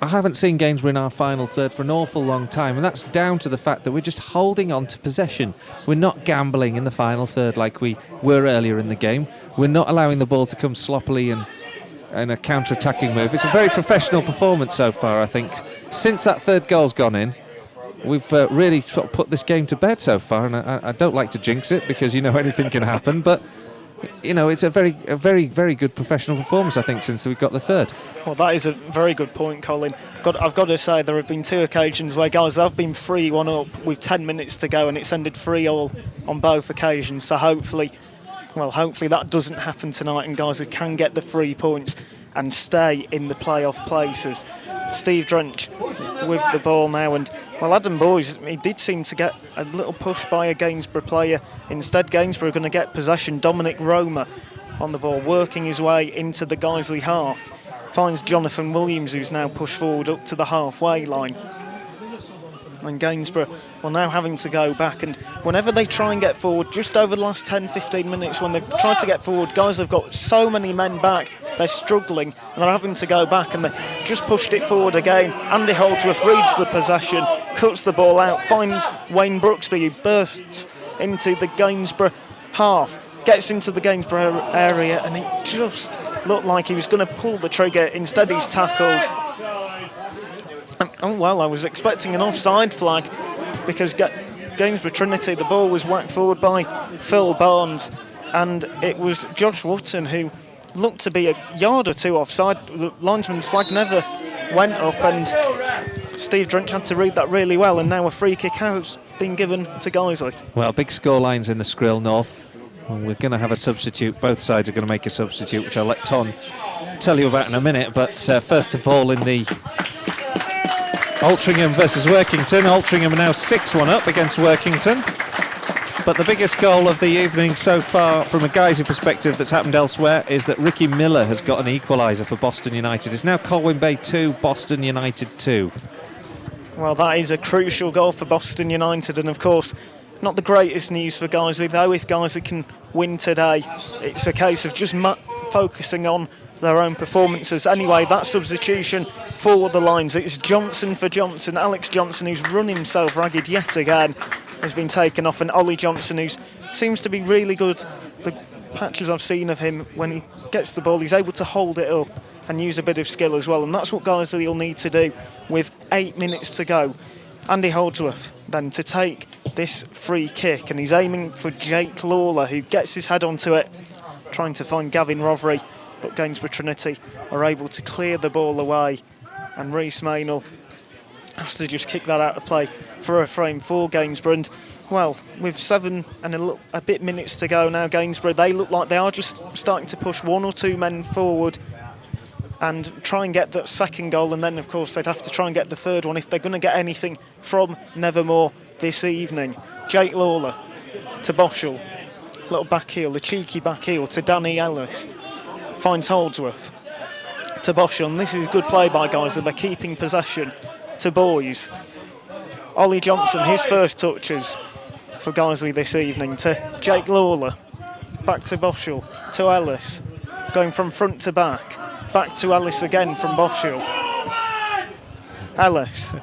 I haven't seen Gainsborough in our final third for an awful long time, and that's down to the fact that we're just holding on to possession. We're not gambling in the final third like we were earlier in the game. We're not allowing the ball to come sloppily and a counter-attacking move. It's a very professional performance so far, I think. Since that third goal's gone in, we've really sort of put this game to bed so far, and I don't like to jinx it because anything can happen, but it's a very, very good professional performance, I think, since we got the third. Well, that is a very good point, Colin. I've got to say, there have been two occasions where guys have been 3-1 up with 10 minutes to go, and it's ended 3-3 on both occasions. So hopefully that doesn't happen tonight, and guys can get the 3 points and stay in the playoff places. Steve Drench with the ball now, and Adam Boyes, he did seem to get a little push by a Gainsborough player. Instead, Gainsborough are going to get possession. Dominic Roma on the ball, working his way into the Guiseley half. Finds Jonathan Williams, who's now pushed forward up to the halfway line. And Gainsborough, now having to go back, and whenever they try and get forward, just over the last 10-15 minutes when they've tried to get forward, guys have got so many men back, they're struggling, and they're having to go back, and they just pushed it forward again. Andy Holdsworth reads the possession, cuts the ball out, finds Wayne Brooksby, who bursts into the Gainsborough half, gets into the Gainsborough area, and it just looked like he was going to pull the trigger. Instead, he's tackled. And, I was expecting an offside flag, because Gainsborough Trinity, the ball was whacked forward by Phil Barnes, and it was Josh Wotton who looked to be a yard or two offside. The linesman's flag never went up, and Steve Drench had to read that really well, and now a free kick has been given to Guiseley. Well, big score lines in the Skrill North. Well, we're going to have a substitute. Both sides are going to make a substitute, which I'll let Ton tell you about in a minute. But first of all, in the Altrincham versus Workington, Altrincham are now 6-1 up against Workington. But the biggest goal of the evening so far, from a Guiseley perspective, that's happened elsewhere, is that Ricky Miller has got an equaliser for Boston United. It's now Colwyn Bay 2, Boston United 2. Well, that is a crucial goal for Boston United, and of course, not the greatest news for Guiseley, though. If Guiseley can win today, it's a case of just focusing on their own performances. Anyway, that substitution for the lines, it's Johnson for Johnson. Alex Johnson, who's run himself ragged yet again, has been taken off, and Ollie Johnson, who seems to be really good. The patches I've seen of him, when he gets the ball, he's able to hold it up and use a bit of skill as well, and that's what Guiseley will need to do with 8 minutes to go. Andy Holdsworth then to take this free kick, and he's aiming for Jake Lawler, who gets his head onto it, trying to find Gavin Rothery, but Gainsborough Trinity are able to clear the ball away, and Rhys Maynell has to just kick that out of play for a frame for Gainsborough. And with 7 and a bit minutes to go now, Gainsborough, they look like they are just starting to push 1 or 2 men forward and try and get that second goal, and then of course they'd have to try and get the third one if they're going to get anything from Nevermore this evening. Jake Lawler to Boschel, little back heel, a cheeky back heel to Danny Ellis, finds Holdsworth to Boschel, and this is good play by Guiseley. They're keeping possession to Boyes. Ollie Johnson, his first touches for Guiseley this evening, to Jake Lawler, back to Boschel, to Ellis, going from front to back to Ellis again from Boschel. Ellis.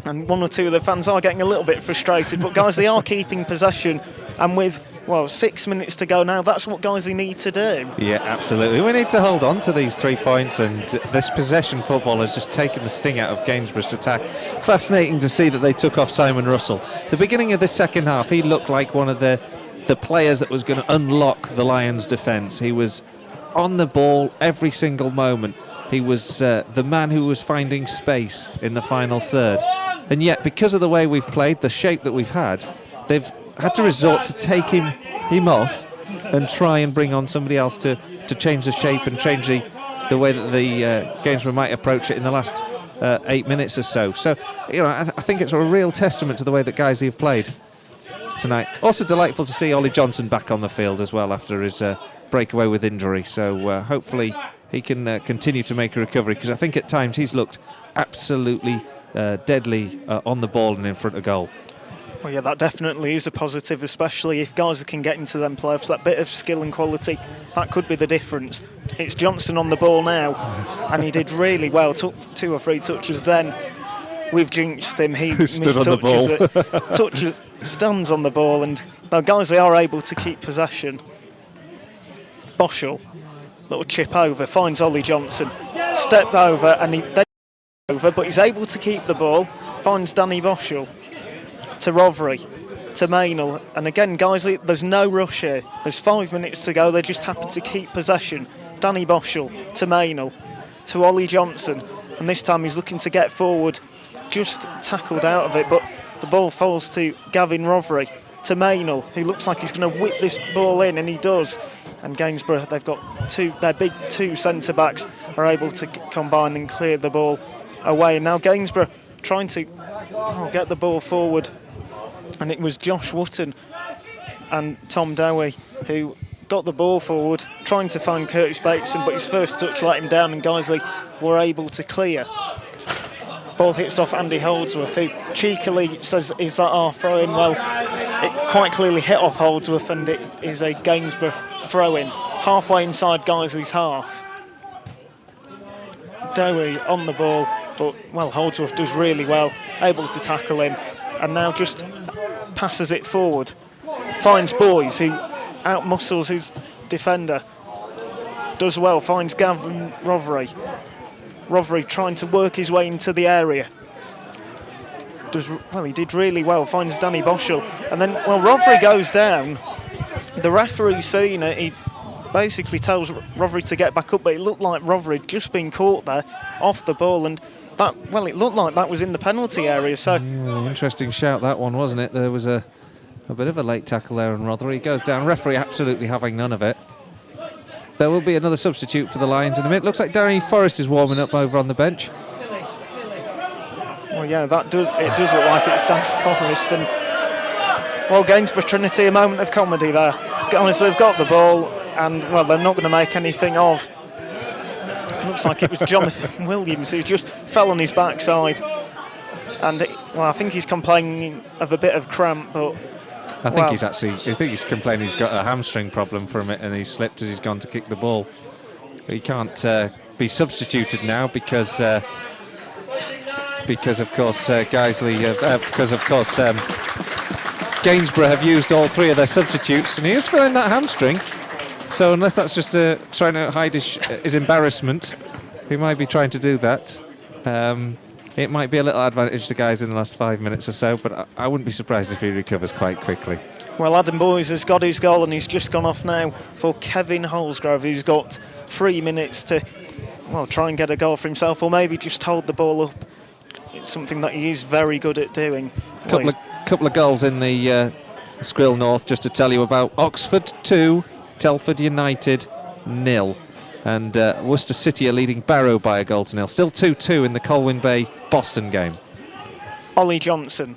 And 1 or 2 of the fans are getting a little bit frustrated, but Guiseley are keeping possession, and with 6 minutes to go now, that's what Guiseley need to do. Yeah, absolutely. We need to hold on to these 3 points, and this possession football has just taken the sting out of Gainsborough's attack. Fascinating to see that they took off Simon Russell. The beginning of the second half, he looked like one of the players that was going to unlock the Lions' defence. He was on the ball every single moment. He was the man who was finding space in the final third. And yet, because of the way we've played, the shape that we've had, they've had to resort to take him off and try and bring on somebody else to change the shape and change the way that the Gainsborough might approach it in the last 8 minutes or so. So, I think it's a real testament to the way that Guiseley have played tonight. Also delightful to see Ollie Johnson back on the field as well after his breakaway with injury. So hopefully he can continue to make a recovery, because I think at times he's looked absolutely deadly on the ball and in front of goal. Well, yeah, that definitely is a positive, especially if guys can get into them playoffs. That bit of skill and quality, that could be the difference. It's Johnson on the ball now, and he did really well. Took 2 or 3 touches then. We've jinxed him. He stood on the ball. touches, stands on the ball, and now guys, they are able to keep possession. Vauxhall, little chip over, finds Ollie Johnson. Step over, and but he's able to keep the ball. Finds Danny Vauxhall. To Rothery, to Maynell, and again, Guiseley, there's no rush here. There's 5 minutes to go. They're just happy to keep possession. Danny Vauxhall to Maynell, to Ollie Johnson, and this time he's looking to get forward. Just tackled out of it, but the ball falls to Gavin Rothery, to Maynell, who looks like he's going to whip this ball in, and he does. And Gainsborough, they've got their big 2 centre backs are able to combine and clear the ball away. And now Gainsborough trying to get the ball forward. And it was Josh Wotton and Tom Dowie who got the ball forward, trying to find Curtis Bateson, but his first touch let him down, and Guiseley were able to clear. Ball hits off Andy Holdsworth, who cheekily says, "Is that our throw-in?" Well, it quite clearly hit off Holdsworth, and it is a Gainsborough throw-in, halfway inside Guiseley's half. Dowie on the ball, but, well, Holdsworth does really well, able to tackle him, and now just passes it forward. Finds Boys, who out-muscles his defender. Does well, finds Gavin Rothery. Rothery trying to work his way into the area. He did really well, finds Danny Vauxhall. And then, well, Rothery goes down. The referee's seen it. He basically tells Rothery to get back up, but it looked like Rothery had just been caught there off the ball, and it looked like that was in the penalty area. So interesting shout, that one, wasn't it? There was a bit of a late tackle there, and Rothery goes down. Referee absolutely having none of it. There will be another substitute for the Lions in a minute. Looks like Danny Forrest is warming up over on the bench. Well, yeah, it does look like it's Danny Forrest. And, well, Gainsborough Trinity, a moment of comedy there. Guys, they've got the ball, and, well, they're not going to make anything of. Looks like it was Jonathan Williams who just fell on his backside, and I think he's complaining of a bit of cramp, but I think he's complaining he's got a hamstring problem from it, and he's slipped as he's gone to kick the ball. But he can't be substituted now because of course Gainsborough have used all 3 of their substitutes, and he is feeling that hamstring. So unless that's just trying to hide his embarrassment, he might be trying to do that. It might be a little advantage to guys in the last 5 minutes or so, but I wouldn't be surprised if he recovers quite quickly. Well, Adam Boys has got his goal, and he's just gone off now for Kevin Holsgrove, who's got 3 minutes to, well, try and get a goal for himself, or maybe just hold the ball up. It's something that he is very good at doing. Couple of goals in the Skrill North, just to tell you about. Oxford 2, Telford United 0. And Worcester City are leading Barrow by a 0-0. Still 2-2 in the Colwyn Bay Boston game. Ollie Johnson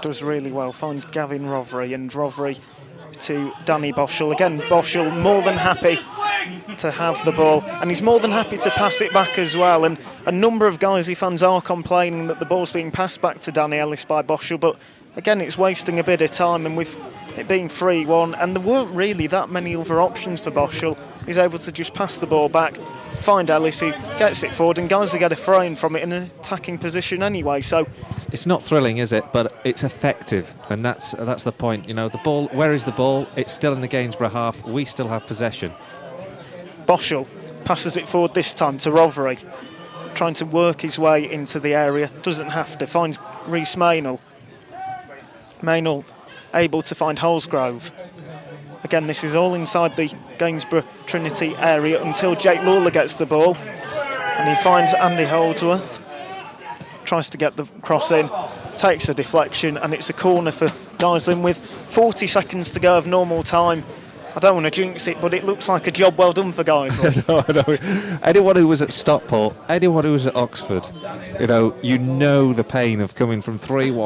does really well, finds Gavin Rothery, and Rothery to Danny Vauxhall. Again, Vauxhall more than happy to have the ball, and he's more than happy to pass it back as well. And a number of Guiseley fans are complaining that the ball's being passed back to Danny Ellis by Vauxhall, but again, it's wasting a bit of time, and with it being 3-1, and there weren't really that many other options for Vauxhall. He's able to just pass the ball back, find Ellis, who gets it forward, and Guiseley get a throw-in from it in an attacking position anyway. So it's not thrilling, is it? But it's effective, and that's the point. You know, the ball. Where is the ball? It's still in the Gainsborough half. We still have possession. Vauxhall passes it forward this time to Rothery, trying to work his way into the area. Doesn't have to. Finds Rhys Maynell. Maynell able to find Holsgrove. Again, this is all inside the Gainsborough Trinity area until Jake Lawler gets the ball, and he finds Andy Holdsworth. Tries to get the cross in, takes a deflection, and it's a corner for Guiseley with 40 seconds to go of normal time. I don't want to jinx it, but it looks like a job well done for Guiseley. No. Anyone who was at Stockport, anyone who was at Oxford, you know the pain of coming from 3-1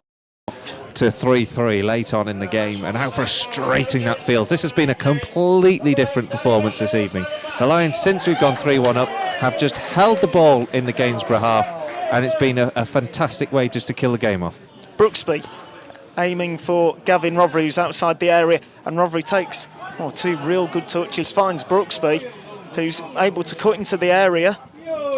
to 3-3 late on in the game, and how frustrating that feels. This has been a completely different performance this evening. The Lions, since we've gone 3-1 up, have just held the ball in the Gainsborough half, and it's been a fantastic way just to kill the game off. Brooksby aiming for Gavin Rothery, who's outside the area, and Rothery takes two real good touches, finds Brooksby, who's able to cut into the area,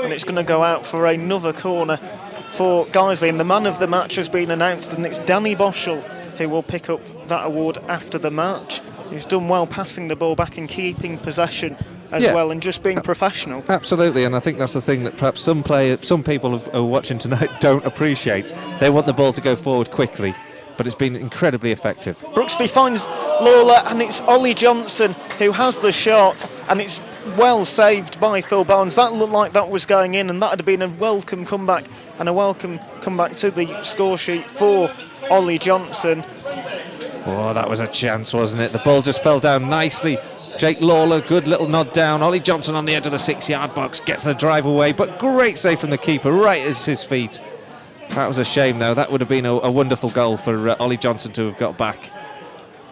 and it's going to go out for another corner for Guiseley. And the man of the match has been announced, and it's Danny Boschel who will pick up that award after the match. He's done well passing the ball back and keeping possession as well, and just being professional. Absolutely, and I think that's the thing that perhaps some people who are watching tonight don't appreciate. They want the ball to go forward quickly, but it's been incredibly effective. Brooksby finds Lawler, and it's Ollie Johnson who has the shot, and it's well saved by Phil Barnes. That looked like that was going in, and that had been a welcome comeback, and a welcome comeback to the score sheet for Ollie Johnson. Oh, that was a chance, wasn't it? The ball just fell down nicely. Jake Lawler, good little nod down. Ollie Johnson on the edge of the 6-yard box, gets the drive away, but great save from the keeper, right at his feet. That was a shame, though. That would have been a wonderful goal for Ollie Johnson to have got back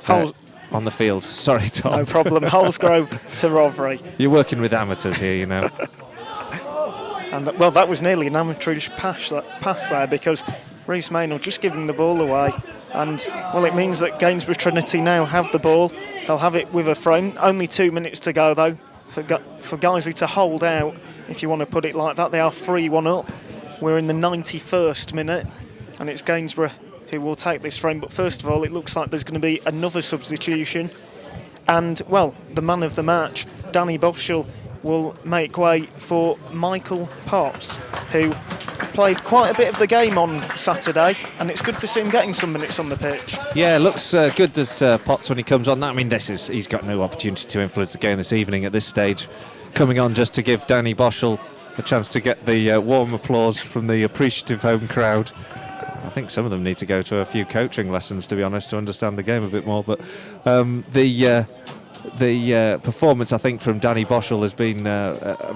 on the field. Sorry, Tom. No problem. Holsgrove to Rothery. You're working with amateurs here, you know. And that was nearly an amateurish pass there, because Reece Maynell just giving the ball away. And, it means that Gainsborough Trinity now have the ball. They'll have it with a throw. Only 2 minutes to go, though, for Guiseley to hold out, if you want to put it like that. They are 3-1 up. We're in the 91st minute, and it's Gainsborough who will take this frame. But first of all, it looks like there's going to be another substitution. And, the man of the match, Danny Boschel, will make way for Michael Potts, who played quite a bit of the game on Saturday, and it's good to see him getting some minutes on the pitch. Yeah, looks good as Potts when he comes on. I mean, he's got no opportunity to influence the game this evening at this stage. Coming on just to give Danny Boschel a chance to get the warm applause from the appreciative home crowd. I think some of them need to go to a few coaching lessons, to be honest, to understand the game a bit more. But the performance, I think, from Danny Boschel has been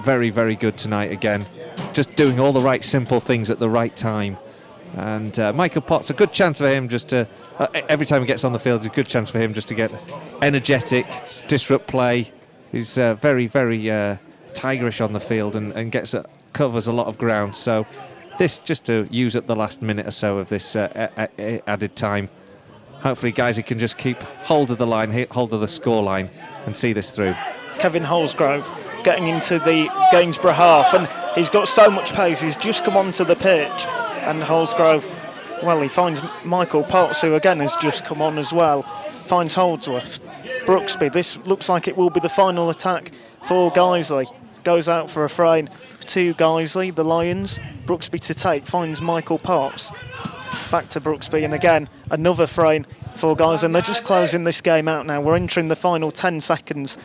very, very good tonight again. Just doing all the right simple things at the right time. And Michael Potts, a good chance for him just to, every time he gets on the field, it's a good chance for him just to get energetic, disrupt play. He's very, very tigerish on the field and covers a lot of ground. So this just to use up the last minute or so of this added time. Hopefully, guys, he can just keep hold of the line, hold of the score line, and see this through. Kevin Holsgrove getting into the Gainsborough half, and he's got so much pace. He's just come onto the pitch, and Holsgrove, he finds Michael Potts, who again has just come on as well. Finds Holdsworth. Brooksby, this looks like it will be the final attack for Guiseley. Goes out for a frame to Guiseley, the Lions. Brooksby to take, finds Michael Potts. Back to Brooksby, and again, another frame for Guiseley. And they're just closing this game out now. We're entering the final 10 seconds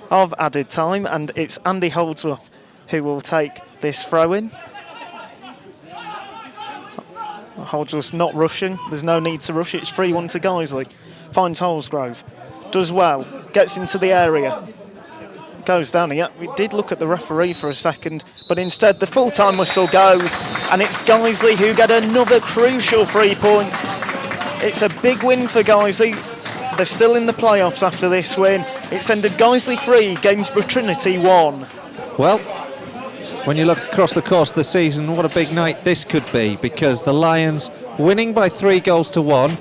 of added time, and it's Andy Holdsworth who will take this throw-in. Holdsworth's not rushing. There's no need to rush. It's 3-1 to Guiseley. Finds Holsgrove. Does well. Gets into the area. Goes down. We did look at the referee for a second, but instead the full-time whistle goes, and it's Guiseley who get another crucial 3 points. It's a big win for Guiseley. They're still in the playoffs after this win. It's ended Guiseley 3, Gainsborough Trinity 1. Well, when you look across the course of the season, what a big night this could be, because the Lions winning by 3-1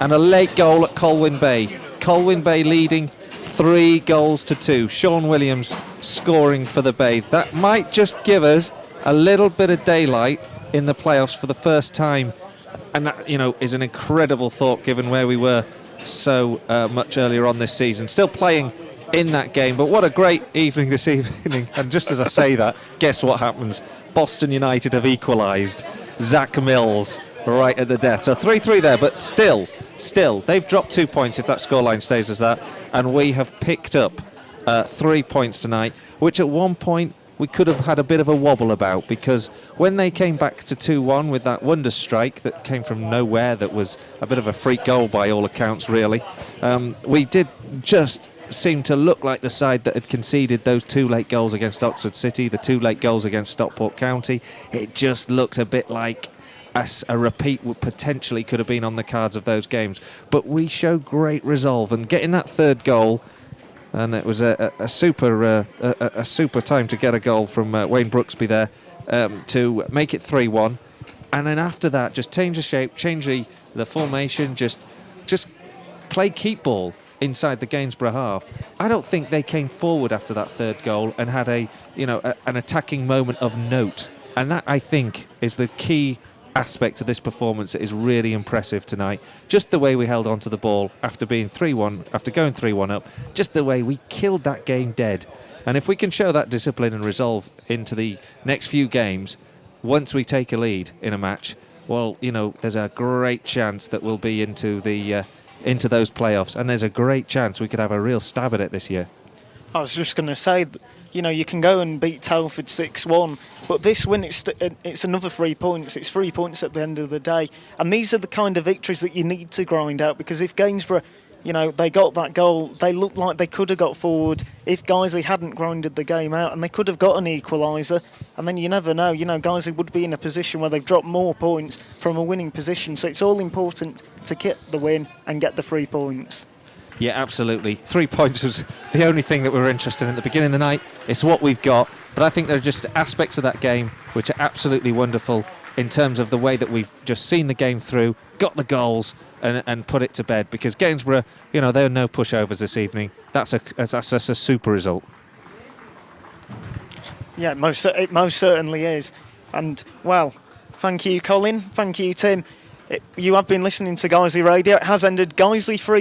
and a late goal at Colwyn Bay. Colwyn Bay leading 3-2. Sean Williams scoring for the Bay. That might just give us a little bit of daylight in the playoffs for the first time, and that, is an incredible thought given where we were so much earlier on this season. Still playing in that game, but what a great evening this evening. And just as I say that, guess what happens? Boston United have equalised. Zach Mills right at the death. So 3-3 there, but still, they've dropped 2 points if that scoreline stays as that, and we have picked up 3 points tonight, which at one point we could have had a bit of a wobble about, because when they came back to 2-1 with that wonder strike that came from nowhere, that was a bit of a freak goal by all accounts, really, we did just seem to look like the side that had conceded those 2 late goals against Oxford City, the 2 late goals against Stockport County. It just looked a bit like a repeat would potentially could have been on the cards of those games. But we showed great resolve, and getting that third goal, and it was a super time to get a goal from Wayne Brooksby there to make it 3-1. And then after that, just change the shape, change the formation, just play keep ball inside the Gainsborough half. I don't think they came forward after that third goal and had an attacking moment of note. And that, I think, is the key aspect of this performance that is really impressive tonight. Just the way we held on to the ball after being 3-1, after going 3-1 up, just the way we killed that game dead. And if we can show that discipline and resolve into the next few games, once we take a lead in a match, well, there's a great chance that we'll be into those playoffs, and there's a great chance we could have a real stab at it this year. I was just going to say, you can go and beat Telford 6-1, but this win, it's another 3 points. It's 3 points at the end of the day. And these are the kind of victories that you need to grind out, because if Gainsborough, they got that goal, they looked like they could have got forward if Guiseley hadn't grinded the game out, and they could have got an equaliser. And then you never know, Guiseley would be in a position where they've dropped more points from a winning position. So it's all important to get the win and get the 3 points. Yeah, absolutely. 3 points was the only thing that we were interested in at the beginning of the night. It's what we've got. But I think there are just aspects of that game which are absolutely wonderful in terms of the way that we've just seen the game through, got the goals, and put it to bed. Because Gainsborough, there are no pushovers this evening. That's a super result. Yeah, it most certainly is. And, well, thank you, Colin. Thank you, Tim. You have been listening to Guiseley Radio. It has ended Guiseley 3.